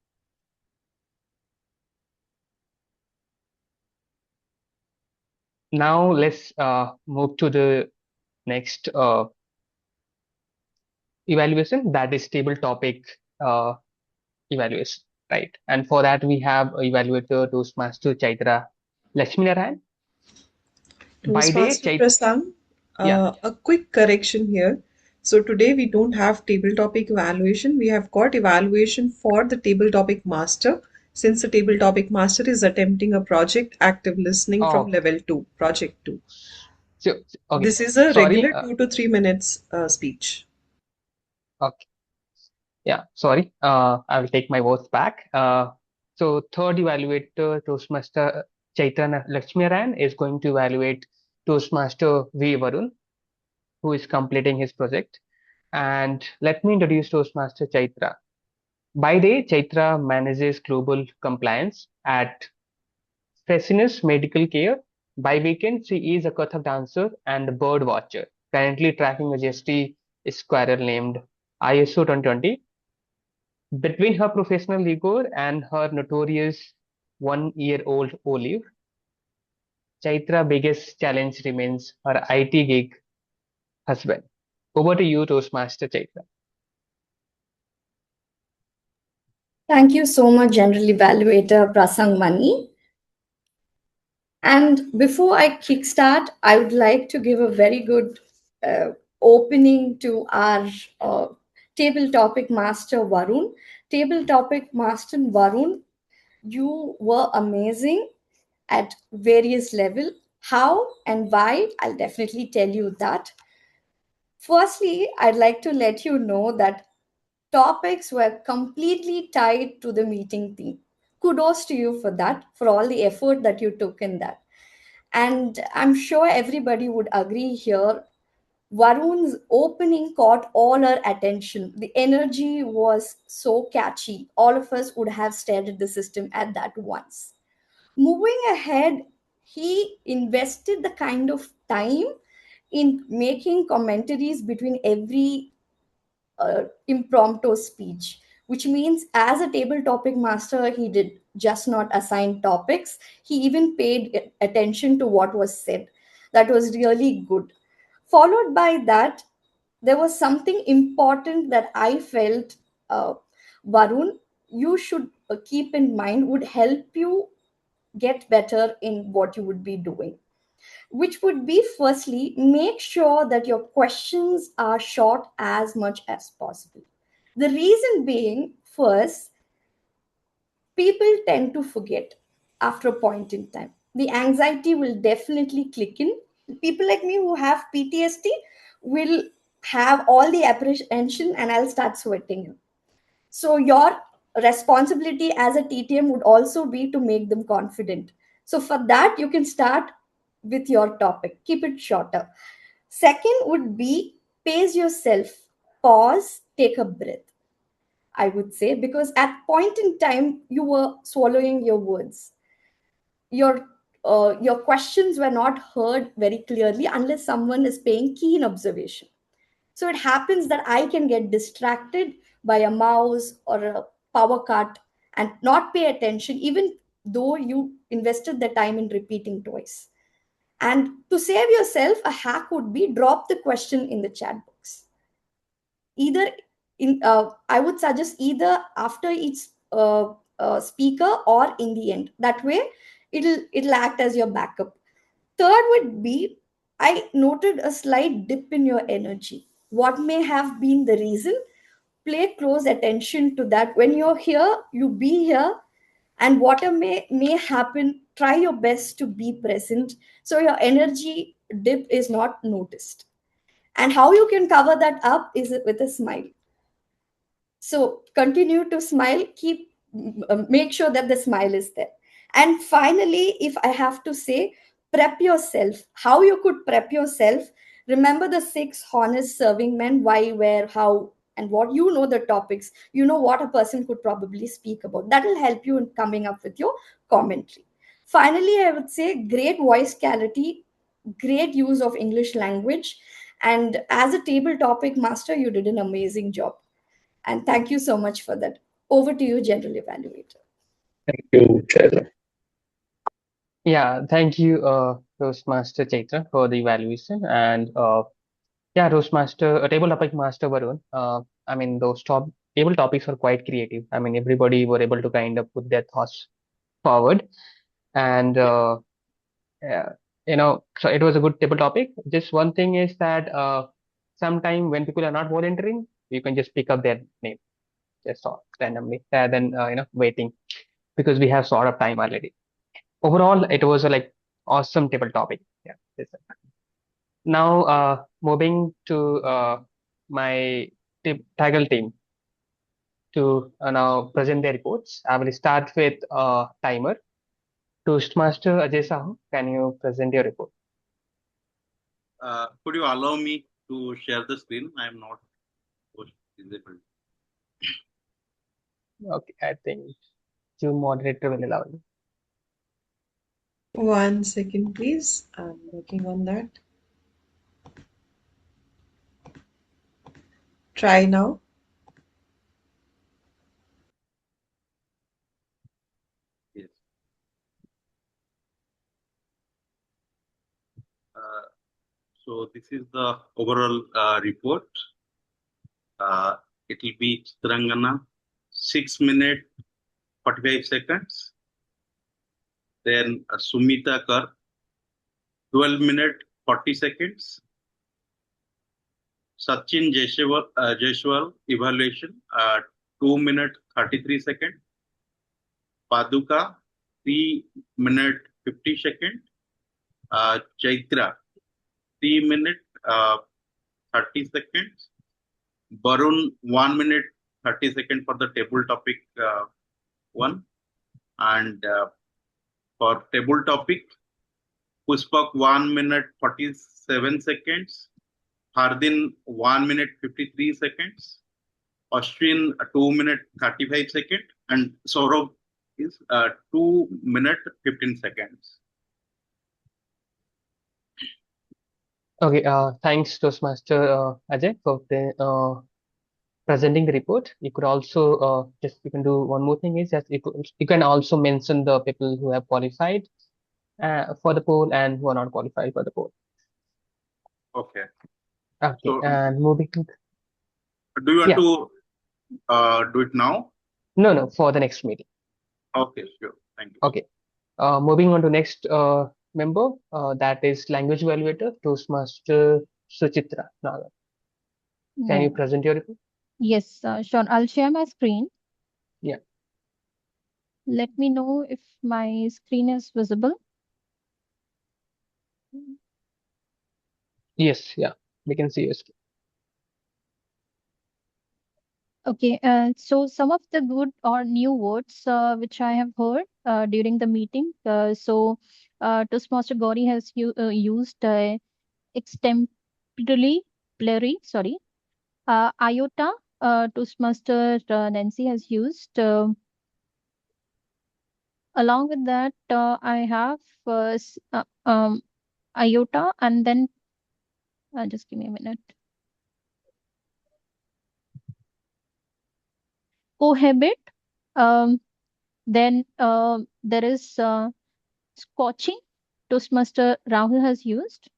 Now let's move to the next evaluation, that is table topic evaluation, right? And for that we have evaluator Toastmaster Chaithra Lakshminarayan. By day, Toastmaster Prasang, a quick correction here. So today we don't have table topic evaluation. We have got evaluation for the table topic master, since the table topic master is attempting a project active listening from level 2, project 2. So, okay. This is a regular 2 to 3 minutes speech. Okay. Yeah, sorry. I will take my words back. So third evaluator, Toastmaster Chaithra Lakshminarayan, is going to evaluate Toastmaster V. Varun, who is completing his project. And let me introduce Toastmaster Chaithra. By day, Chaithra manages global compliance at Freshness Medical Care. By weekend, she is a Kathak dancer and a bird watcher, currently tracking a GST squirrel named ISO 2020. Between her professional ego and her notorious 1-year-old Olive, Chaitra biggest challenge remains her IT gig husband. Over to you, Toastmaster Chaitra. Thank you so much, General Evaluator Prasang Mani. And before I kickstart, I would like to give a very good uh, opening to our uh, table topic master Varun. Table topic master Varun, you were amazing at various level. How and why? I'll definitely tell you that. Firstly, I'd like to let you know that topics were completely tied to the meeting theme. Kudos to you for that, for all the effort that you took in that. And I'm sure everybody would agree here. Varun's opening caught all our attention. The energy was so catchy. All of us would have stared at the system at that once. Moving ahead, he invested the kind of time in making commentaries between every impromptu speech, which means as a table topic master, he did just not assign topics, he even paid attention to what was said. That was really good. Followed by that, there was something important that I felt, Varun, you should keep in mind would help you get better in what you would be doing, which would be firstly, make sure that your questions are short as much as possible. The reason being, first, people tend to forget after a point in time. The anxiety will definitely click in. People like me who have PTSD will have all the apprehension and I'll start sweating. So your responsibility as a TTM would also be to make them confident. So for that, you can start with your topic. Keep it shorter. Second would be pace yourself. Pause, take a breath. I would say, because at point in time you were swallowing your words. Your questions were not heard very clearly unless someone is paying keen observation. So it happens that I can get distracted by a mouse or a power cut and not pay attention, even though you invested the time in repeating twice. And to save yourself, a hack would be drop the question in the chat box. Either I would suggest either after each speaker or in the end. That way, it'll act as your backup. Third would be, I noted a slight dip in your energy. What may have been the reason? Pay close attention to that. When you're here, you be here, and whatever may happen, try your best to be present so your energy dip is not noticed. And how you can cover that up is with a smile. So continue to smile, keep make sure that the smile is there. And finally, if I have to say, prep yourself. How you could prep yourself? Remember the 6 honest serving men: why, where, how, and what. You know the topics. You know what a person could probably speak about. That will help you in coming up with your commentary. Finally, I would say great voice quality, great use of English language, and as a table topic master, you did an amazing job. And thank you so much for that. Over to you, General Evaluator. Thank you, Chaithra. Yeah, thank you, Toastmaster Chaitra, for the evaluation. And yeah, Toastmaster, table topic master Varun. I mean, those table topics are quite creative. I mean, everybody were able to kind of put their thoughts forward. And yeah, so it was a good table topic. Just one thing is that sometime when people are not volunteering, you can just pick up their name just randomly rather than waiting, because we have sort of time already. Overall, it was a like awesome table topic. Yeah. Now, moving to my Taggle team to now present their reports. I will start with timer. Toastmaster Ajay Sahu, can you present your report? Could you allow me to share the screen? I am not visible. Okay, I think you moderator will allow you. 1 second, please. I'm working on that. Try now. So this is the overall report. It will be Chitrangana, 6 minutes 45 seconds. Then Sumita Kar, 12 minutes 40 seconds. Sachin Jaiswal evaluation, 2 minutes 33 seconds. Paduka, 3 minutes 50 seconds. Chaithra, 3 minutes 30 seconds. Varun, 1 minute 30 seconds for the table topic 1. And for table topic, Puspak, 1 minute 47 seconds. Hardin, 1 minute 53 seconds. Ashwin, 2 minute 35 seconds. And Saurabh is 2 minute 15 seconds. Okay, thanks Toastmaster Ajay for presenting the report. You could also you can do one more thing is that you can also mention the people who have qualified for the poll and who are not qualified for the poll. Okay. Okay, So, and moving to do you want to do it now? No, for the next meeting. Okay, sure. Thank you. Okay. Moving on to next member, that is language evaluator, Toastmaster Suchitra. Can you present your report? Yes, sure. I'll share my screen. Yeah. Let me know if my screen is visible. Yes, yeah, we can see your screen. Okay, so some of the good or new words which I have heard during the meeting. Toastmaster Gauri has used extemporally, sorry. Iota, Toastmaster Nancy has used. Along with that, I have Iota, and then just give me a minute. Cohabit. Then there is scorching. Toastmaster Rahul has used.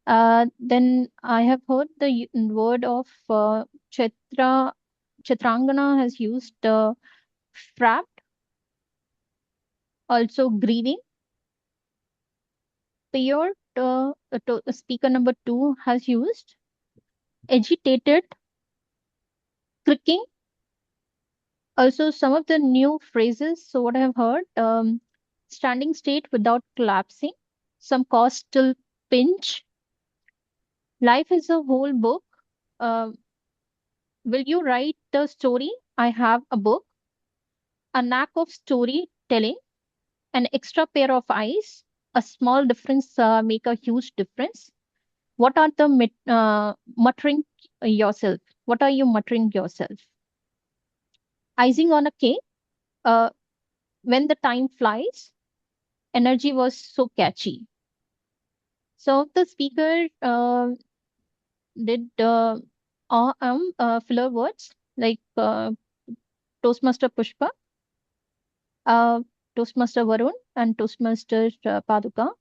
Then I have heard the word of Chitrangana has used frapped. Also grieving. Paired, speaker number 2 has used agitated, cricking. Also some of the new phrases. So what I have heard, standing straight without collapsing, some costal pinch. Life is a whole book. Will you write the story? I have a book. A knack of storytelling, an extra pair of eyes, a small difference make a huge difference. What are the muttering yourself? What are you muttering yourself? Icing on a cake. When the time flies, energy was so catchy. So the speaker did filler words like Toastmaster Pushpa, Toastmaster Varun, and Toastmaster Paduka.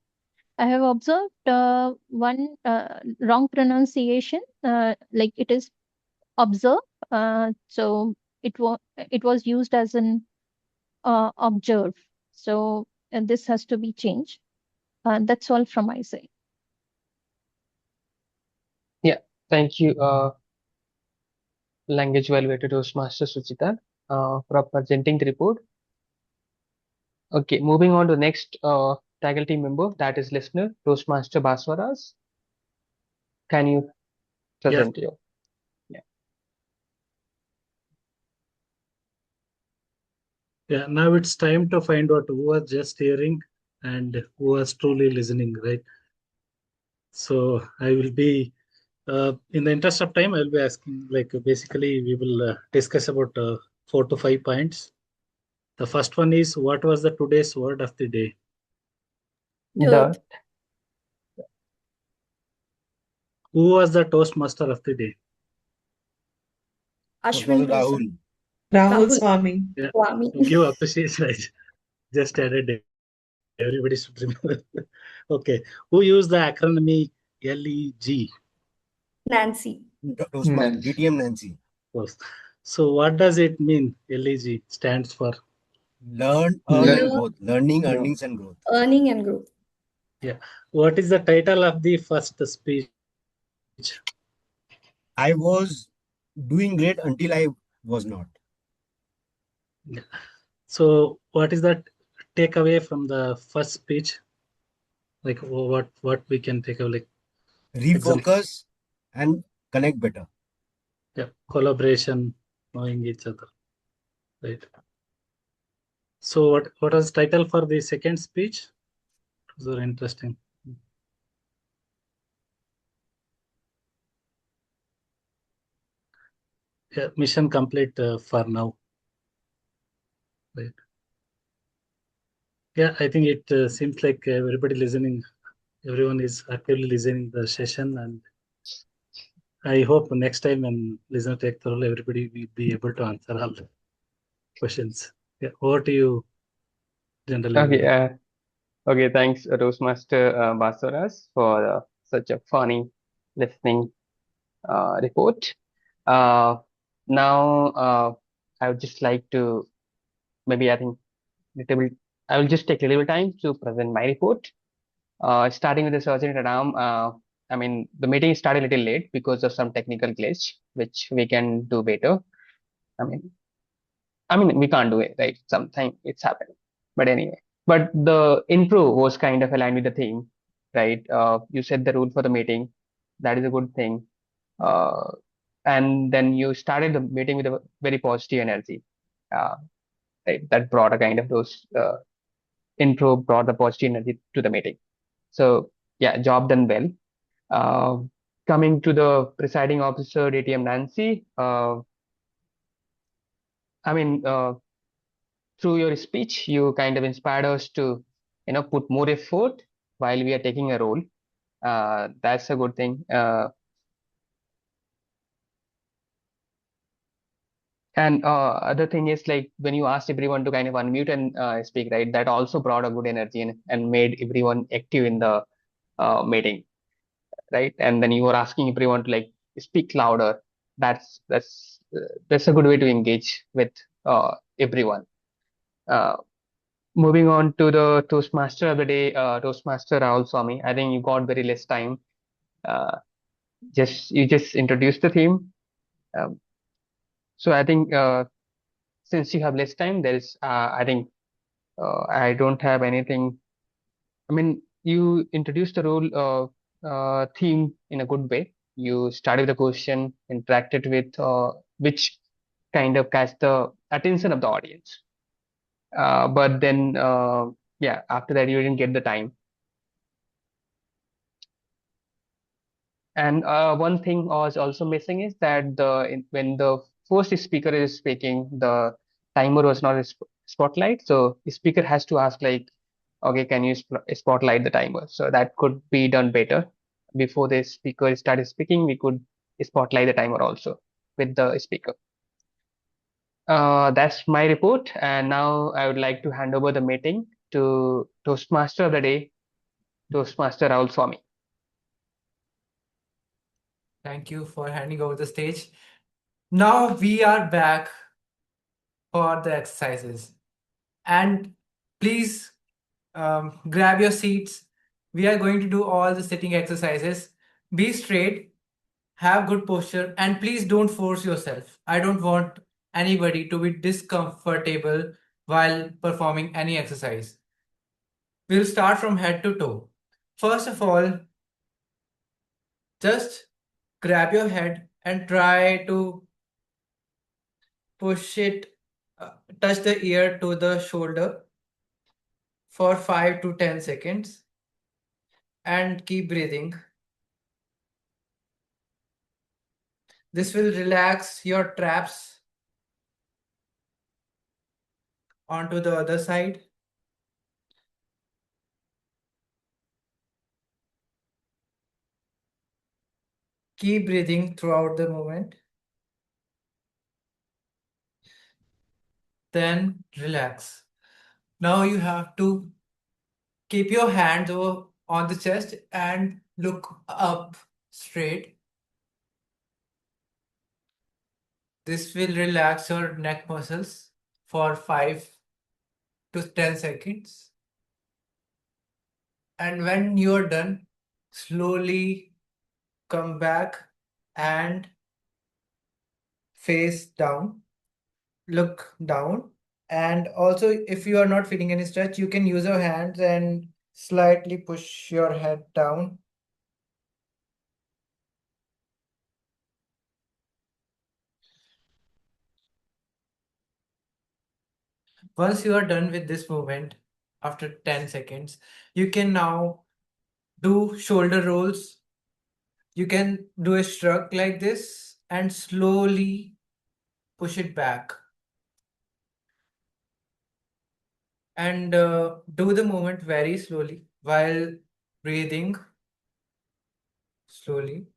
I have observed one wrong pronunciation, like it is observe. So it was used as an observe. So this has to be changed. That's all from my side. Yeah, thank you, language evaluator Toastmaster Suchita, for presenting the report. Okay, moving on to next faculty member, that is listener, Toastmaster Baswaras. Can you present your? Yeah, now it's time to find out who was just hearing and who was truly listening, right? So I will be, in the interest of time, I'll be asking, like, basically we will discuss about 4 to 5 points. The first one is, what was the today's word of the day? Dirt. Who was the Toastmaster of the day? Ashwin Rahul. Prasang. Rahul Swami. Yeah. Swami. Give appreciation. I just added it. Everybody should remember. Okay. Who used the acronym LEG. Nancy. Toastmaster, DTM Nancy. So what does it mean? LEG stands for Learn, earn, and growth. Learning, earnings, and growth. Earning and growth. Yeah. What is the title of the first speech? I was doing great until I was not. Yeah. So what is the takeaway from the first speech? Like what we can take away? Like Refocus and connect better. Yeah, collaboration, knowing each other. Right. So what was the title for the second speech? It was very interesting. Yeah, mission complete for now. Right. Yeah, I think it seems like everybody listening, everyone is actively listening the session, and I hope next time when listener take the role, everybody will be able to answer all the questions. Yeah, over to you, General. Okay, thanks, Toastmaster Basaras, for such a funny listening report. Now, I would just like to maybe I think little bit, I will just take a little time to present my report. Starting with the surgeon at arm, I mean, the meeting started a little late because of some technical glitch, which we can do better. I mean, we can't do it, right? Sometimes it's happened. But anyway, but the intro was kind of aligned with the theme, right? You set the rule for the meeting. That is a good thing. Uh, and then you started the meeting with a very positive energy. Uh, right? That brought a kind of those intro brought the positive energy to the meeting. So yeah, job done well. Uh, Coming to the presiding officer, DTM Nancy. I mean, through your speech, you kind of inspired us to, put more effort while we are taking a role. That's a good thing. And other thing is like when you asked everyone to kind of unmute and speak, right? That also brought a good energy and made everyone active in the meeting, right? And then you were asking everyone to like speak louder. That's a good way to engage with everyone. Uh, Moving on to the Toastmaster of the day, Toastmaster Rahul Swami. I think you got very less time. Uh, you just introduced the theme. Um, so I think since you have less time, I think I don't have anything. I mean, you introduced the role theme in a good way. You started the question, interacted with which kind of catch the attention of the audience. But then, yeah, after that, you didn't get the time. And one thing was also missing is that when the first speaker is speaking, the timer was not a spotlight. So the speaker has to ask like, okay, can you spotlight the timer? So that could be done better. Before the speaker started speaking, we could spotlight the timer also with the speaker. That's my report. And now I would like to hand over the meeting to Toastmaster of the day, Toastmaster Rahul Swami. Thank you for handing over the stage. Now we are back for the exercises. And please grab your seats. We are going to do all the sitting exercises. Be straight, have good posture, and please don't force yourself. I don't want anybody to be discomfortable while performing any exercise. We'll start from head to toe. First of all, just grab your head and try to push it, touch the ear to the shoulder for 5 to 10 seconds and keep breathing. This will relax your traps onto the other side. Keep breathing throughout the movement. Then relax. Now you have to keep your hands over on the chest and look up straight. This will relax your neck muscles for 5 to 10 seconds. And when you're done, slowly come back and face down, look down. And also, if you are not feeling any stretch, you can use your hands and slightly push your head down. Once you are done with this movement, after 10 seconds, you can now do shoulder rolls. You can do a shrug like this and slowly push it back. And do the movement very slowly while breathing slowly.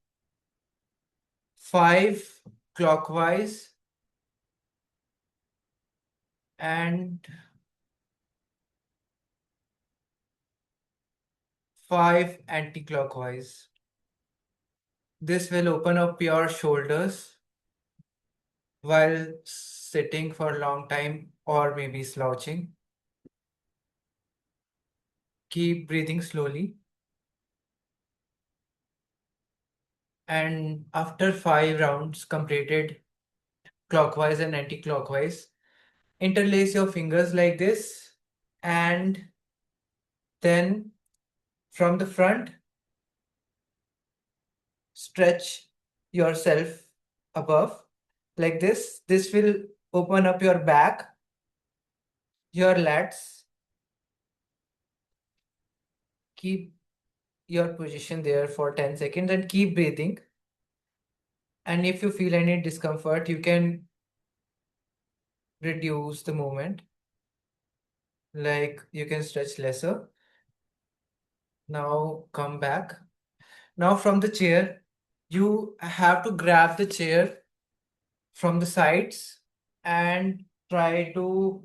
5 clockwise and 5 anti-clockwise. This will open up your shoulders while sitting for a long time or maybe slouching. Keep breathing slowly. And after 5 rounds completed, clockwise and anti-clockwise, interlace your fingers like this, and then from the front, stretch yourself above like this. This will open up your back, your lats. Keep your position there for 10 seconds and keep breathing. And if you feel any discomfort, you can reduce the movement. Like you can stretch lesser. Now come back. Now from the chair, you have to grab the chair from the sides and try to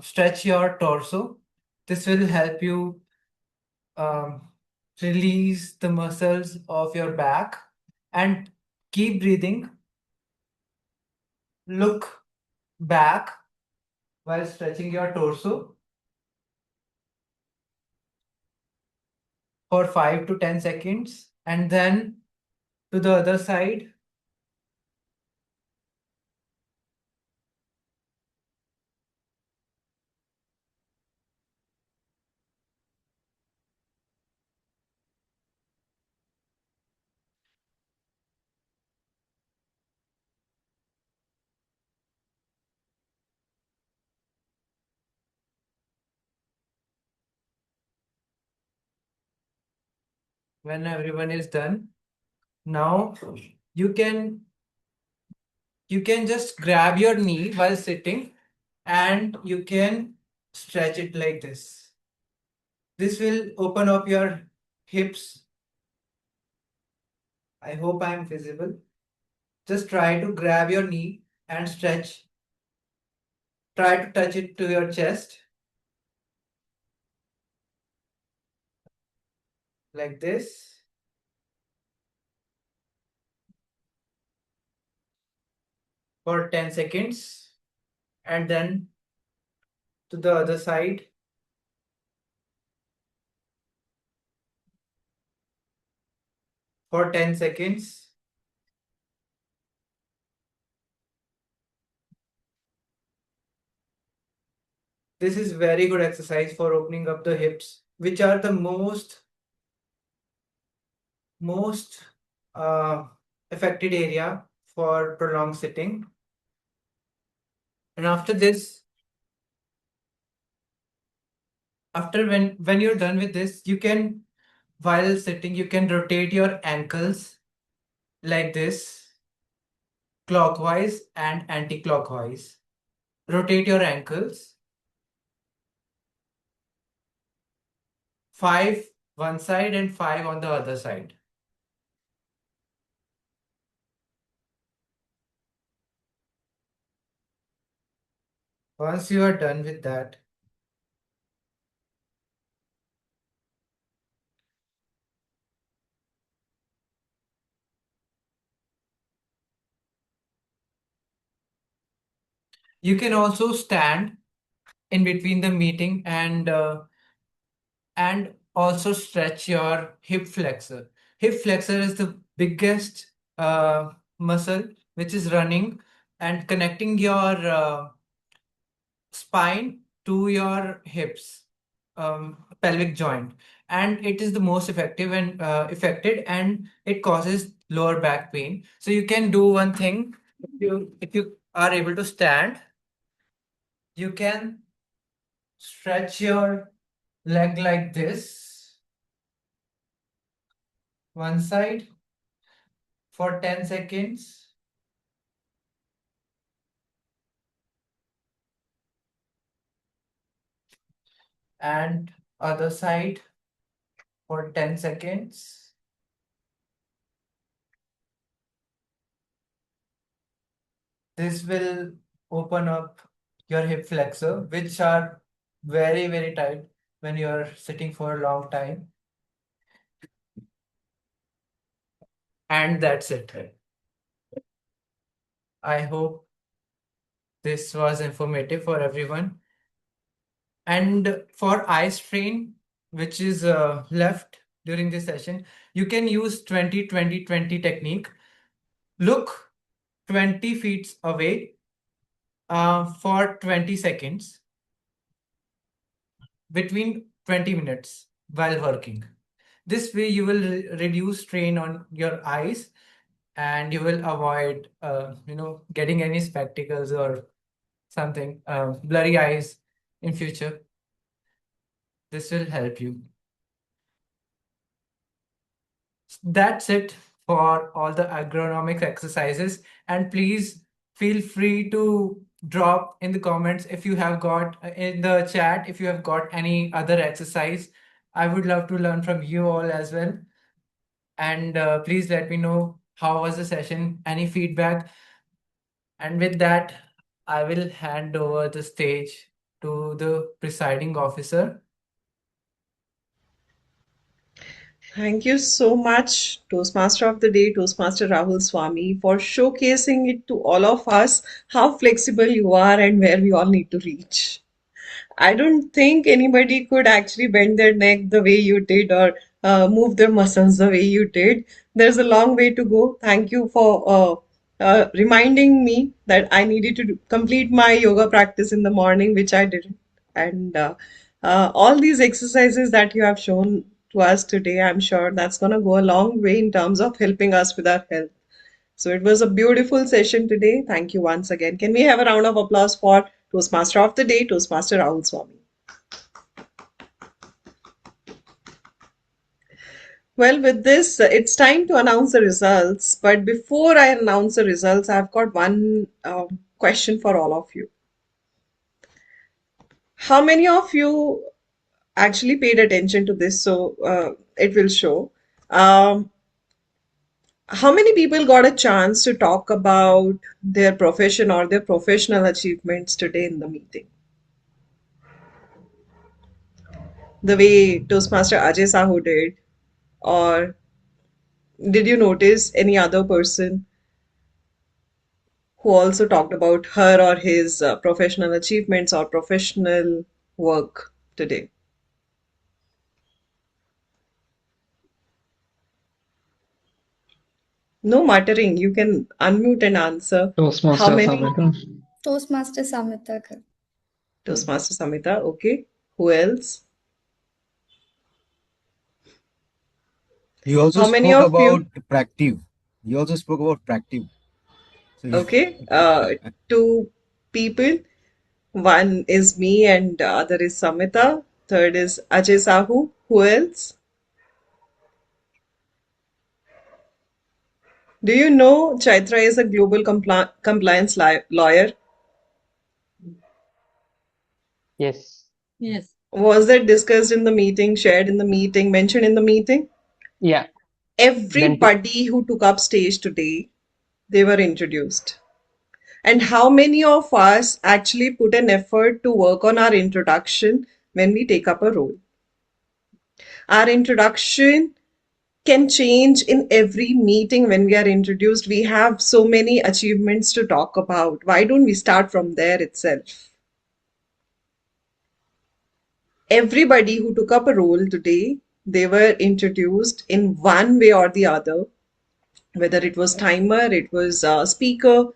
stretch your torso. This will help you um, release the muscles of your back and keep breathing. Look back while stretching your torso for 5 to 10 seconds, and then to the other side. When everyone is done, now you can just grab your knee while sitting and you can stretch it like this. This will open up your hips. I hope I am visible. Just try to grab your knee and stretch. Try to touch it to your chest like this. For 10 seconds, and then to the other side. For 10 seconds. This is very good exercise for opening up the hips, which are the most affected area for prolonged sitting. And after this, when you're done with this, you can, while sitting, you can rotate your ankles like this, clockwise and anti-clockwise. Rotate your ankles. 5 one side and 5 on the other side. Once you are done with that, You can also stand in between the meeting and also stretch your hip flexor. Hip flexor is the biggest muscle which is running and connecting your spine to your hips, pelvic joint, and it is the most effective and affected, and it causes lower back pain. So you can do one thing. If you are able to stand, you can stretch your leg like this, one side for 10 seconds, and other side for 10 seconds. This will open up your hip flexor, which are very, very tight when you're sitting for a long time. And that's it. I hope this was informative for everyone. And for eye strain, which is left during this session, you can use 20-20-20 technique. Look 20 feet away for 20 seconds between 20 minutes while working. This way you will reduce strain on your eyes, and you will avoid getting any spectacles or something, blurry eyes in future. This will help you. That's it for all the ergonomic exercises, and please feel free to drop in the comments if you have got in the chat if you have got any other exercise. I would love to learn from you all as well, and please let me know how was the session, any feedback. And with that, I will hand over the stage to the presiding officer. Thank you so much, Toastmaster of the Day, Toastmaster Rahul Swami, for showcasing it to all of us how flexible you are and where we all need to reach. I don't think anybody could actually bend their neck the way you did or move their muscles the way you did. There's a long way to go. Thank you for reminding me that I needed to complete my yoga practice in the morning, which I didn't. And all these exercises that you have shown to us today, I'm sure that's going to go a long way in terms of helping us with our health. So it was a beautiful session today. Thank you once again. Can we have a round of applause for Toastmaster of the Day, Toastmaster Rahul Swami? Well, with this, it's time to announce the results. But before I announce the results, I've got one question for all of you. How many of you actually paid attention to this? So it will show. How many people got a chance to talk about their profession or their professional achievements today in the meeting? The way Toastmaster Ajay Sahu did, or did you notice any other person who also talked about her or his professional achievements or professional work today? No muttering. You can unmute and answer. Toastmaster How many? Samita. Toastmaster Samita. Toastmaster Samita. Okay. Who else? You also How many spoke of you? about practive. You also spoke about practive. So Okay. Two people. One is me and the other is Samita. Third is Ajay Sahu. Who else? Do you know Chaithra is a global compliance lawyer? Yes. Yes. Was that discussed in the meeting, shared in the meeting, mentioned in the meeting? Yeah. Everybody who took up stage today, they were introduced. And how many of us actually put an effort to work on our introduction when we take up a role? Our introduction can change in every meeting when we are introduced. We have so many achievements to talk about. Why don't we start from there itself? Everybody who took up a role today, they were introduced in one way or the other, whether it was timer, it was a speaker.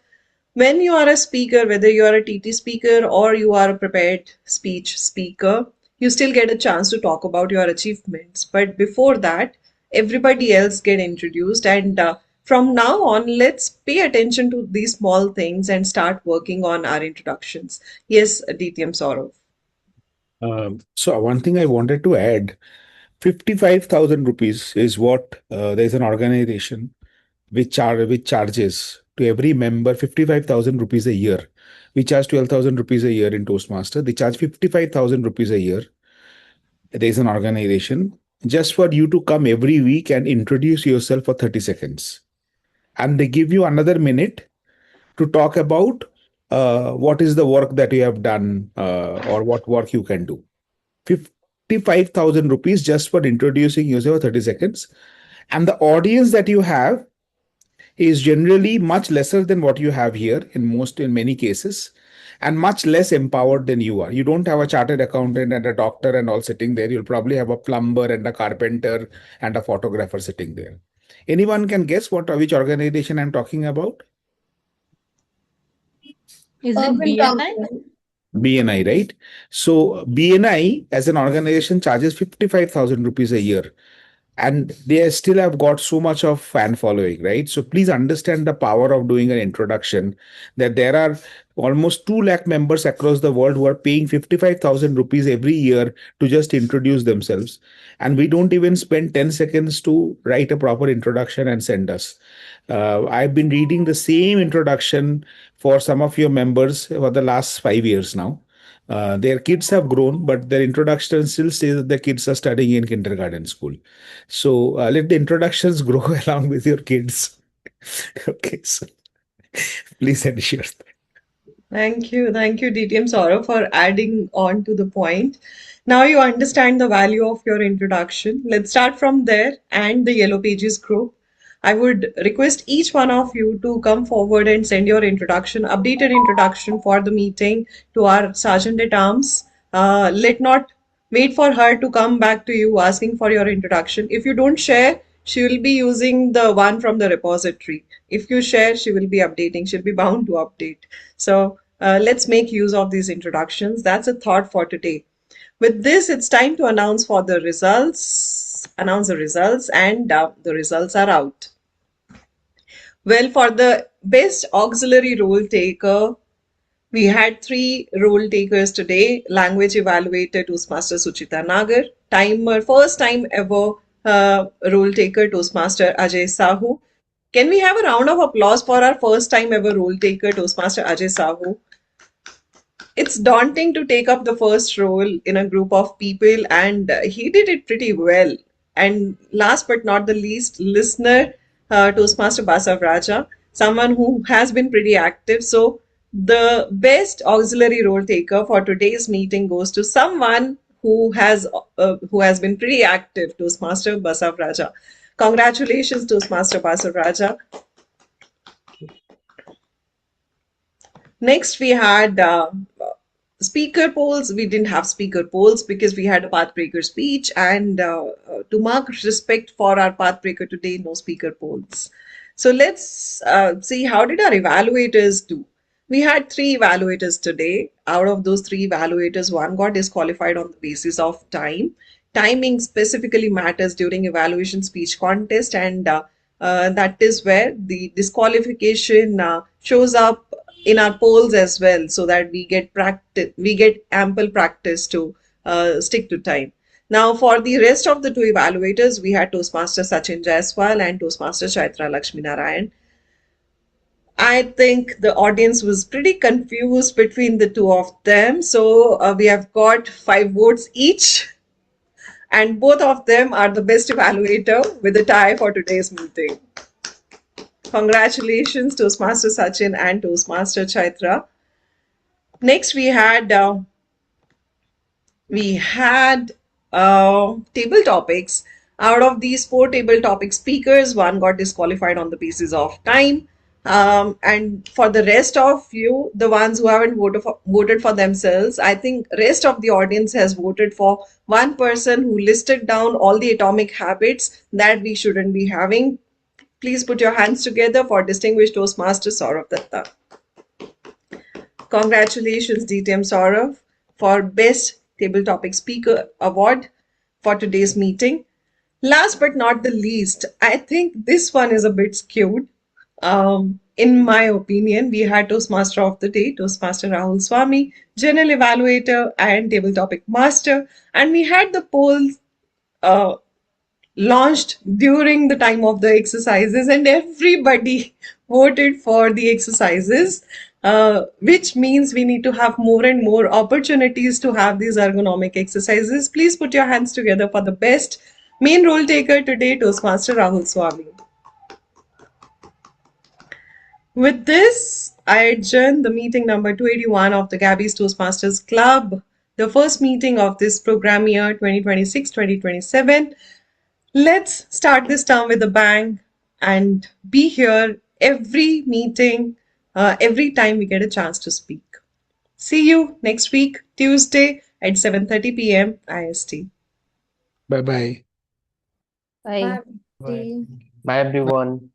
When you are a speaker, whether you are a TT speaker or you are a prepared speech speaker, you still get a chance to talk about your achievements. But before that, everybody else get introduced. And from now on, let's pay attention to these small things and start working on our introductions. Yes, DTM Saurav. So one thing I wanted to add, 55,000 rupees is what there's an organization which charges to every member 55,000 rupees a year. We charge 12,000 rupees a year in Toastmaster. They charge 55,000 rupees a year. There's an organization just for you to come every week and introduce yourself for 30 seconds. And they give you another minute to talk about what is the work that you have done or what work you can do. 55,000 rupees just for introducing yourself for 30 seconds. And the audience that you have is generally much lesser than what you have here in many cases, and much less empowered than you are. You don't have a chartered accountant and a doctor and all sitting there. You'll probably have a plumber and a carpenter and a photographer sitting there. Anyone can guess which organization I'm talking about? Is it Urban BNI? Council. BNI, right? So BNI as an organization charges 55,000 rupees a year. And they still have got so much of fan following, right? So please understand the power of doing an introduction, that there are almost 2 lakh members across the world who are paying 55,000 rupees every year to just introduce themselves. And we don't even spend 10 seconds to write a proper introduction and send us. I've been reading the same introduction for some of your members for the last 5 years now. Their kids have grown, but their introduction still says that the kids are studying in kindergarten school. So let the introductions grow along with your kids. Okay, so please ensure that. Thank you, DTM Saurav, for adding on to the point. Now you understand the value of your introduction. Let's start from there and the Yellow Pages group. I would request each one of you to come forward and send your introduction, updated introduction for the meeting to our Sergeant at Arms. Let not wait for her to come back to you asking for your introduction. If you don't share, she will be using the one from the repository. If you share, she will be updating. She'll be bound to update. So let's make use of these introductions. That's a thought for today. With this, it's time to announce the results, and the results are out. Well, for the best auxiliary role taker, we had 3 role takers today. Language Evaluator, Toastmaster Suchita Nagar. Timer, first time ever role taker, Toastmaster Ajay Sahu. Can we have a round of applause for our first time ever role taker, Toastmaster Ajay Sahu? It's daunting to take up the first role in a group of people, and he did it pretty well. And last but not the least, listener, Toastmaster Basav Raja, someone who has been pretty active. So the best auxiliary role taker for today's meeting goes to someone who has been pretty active, Toastmaster Basav Raja. Congratulations, Toastmaster Basav Raja. Next, we had speaker polls. We didn't have speaker polls because we had a pathbreaker speech, and to mark respect for our pathbreaker today, no speaker polls. So let's see, how did our evaluators do? We had 3 evaluators today. Out of those 3 evaluators, 1 got disqualified on the basis of time. Timing specifically matters during evaluation speech contest, and that is where the disqualification shows up in our polls as well, so that we get ample practice to stick to time. Now, for the rest of the 2 evaluators, we had Toastmaster Sachin Jaiswal and Toastmaster Chaithra Lakshminarayan. I think the audience was pretty confused between the 2 of them. So we have got 5 votes each, and both of them are the best evaluator with a tie for today's meeting. Congratulations, Toastmaster Sachin and Toastmaster Chaithra. Next, we had table topics. Out of these 4 table topic speakers, one got disqualified on the basis of time. And for the rest of you, the ones who haven't voted for themselves, I think rest of the audience has voted for one person who listed down all the atomic habits that we shouldn't be having. Please put your hands together for distinguished Toastmaster Saurav Datta. Congratulations, DTM Saurav, for Best Table Topic Speaker Award for today's meeting. Last but not the least, I think this one is a bit skewed. In my opinion, we had Toastmaster of the Day, Toastmaster Rahul Swami, General Evaluator, and Table Topic Master, and we had the polls launched during the time of the exercises, and everybody voted for the exercises, which means we need to have more and more opportunities to have these ergonomic exercises. Please put your hands together for the best main role taker today, Toastmaster Rahul Swami. With this, I adjourn the meeting number 281 of the Gabbys Toastmasters Club, the first meeting of this program year 2026-2027. Let's start this term with a bang and be here every meeting, every time we get a chance to speak. See you next week, Tuesday at 7:30 p.m. IST. Bye-bye. Bye. Bye. Bye, everyone.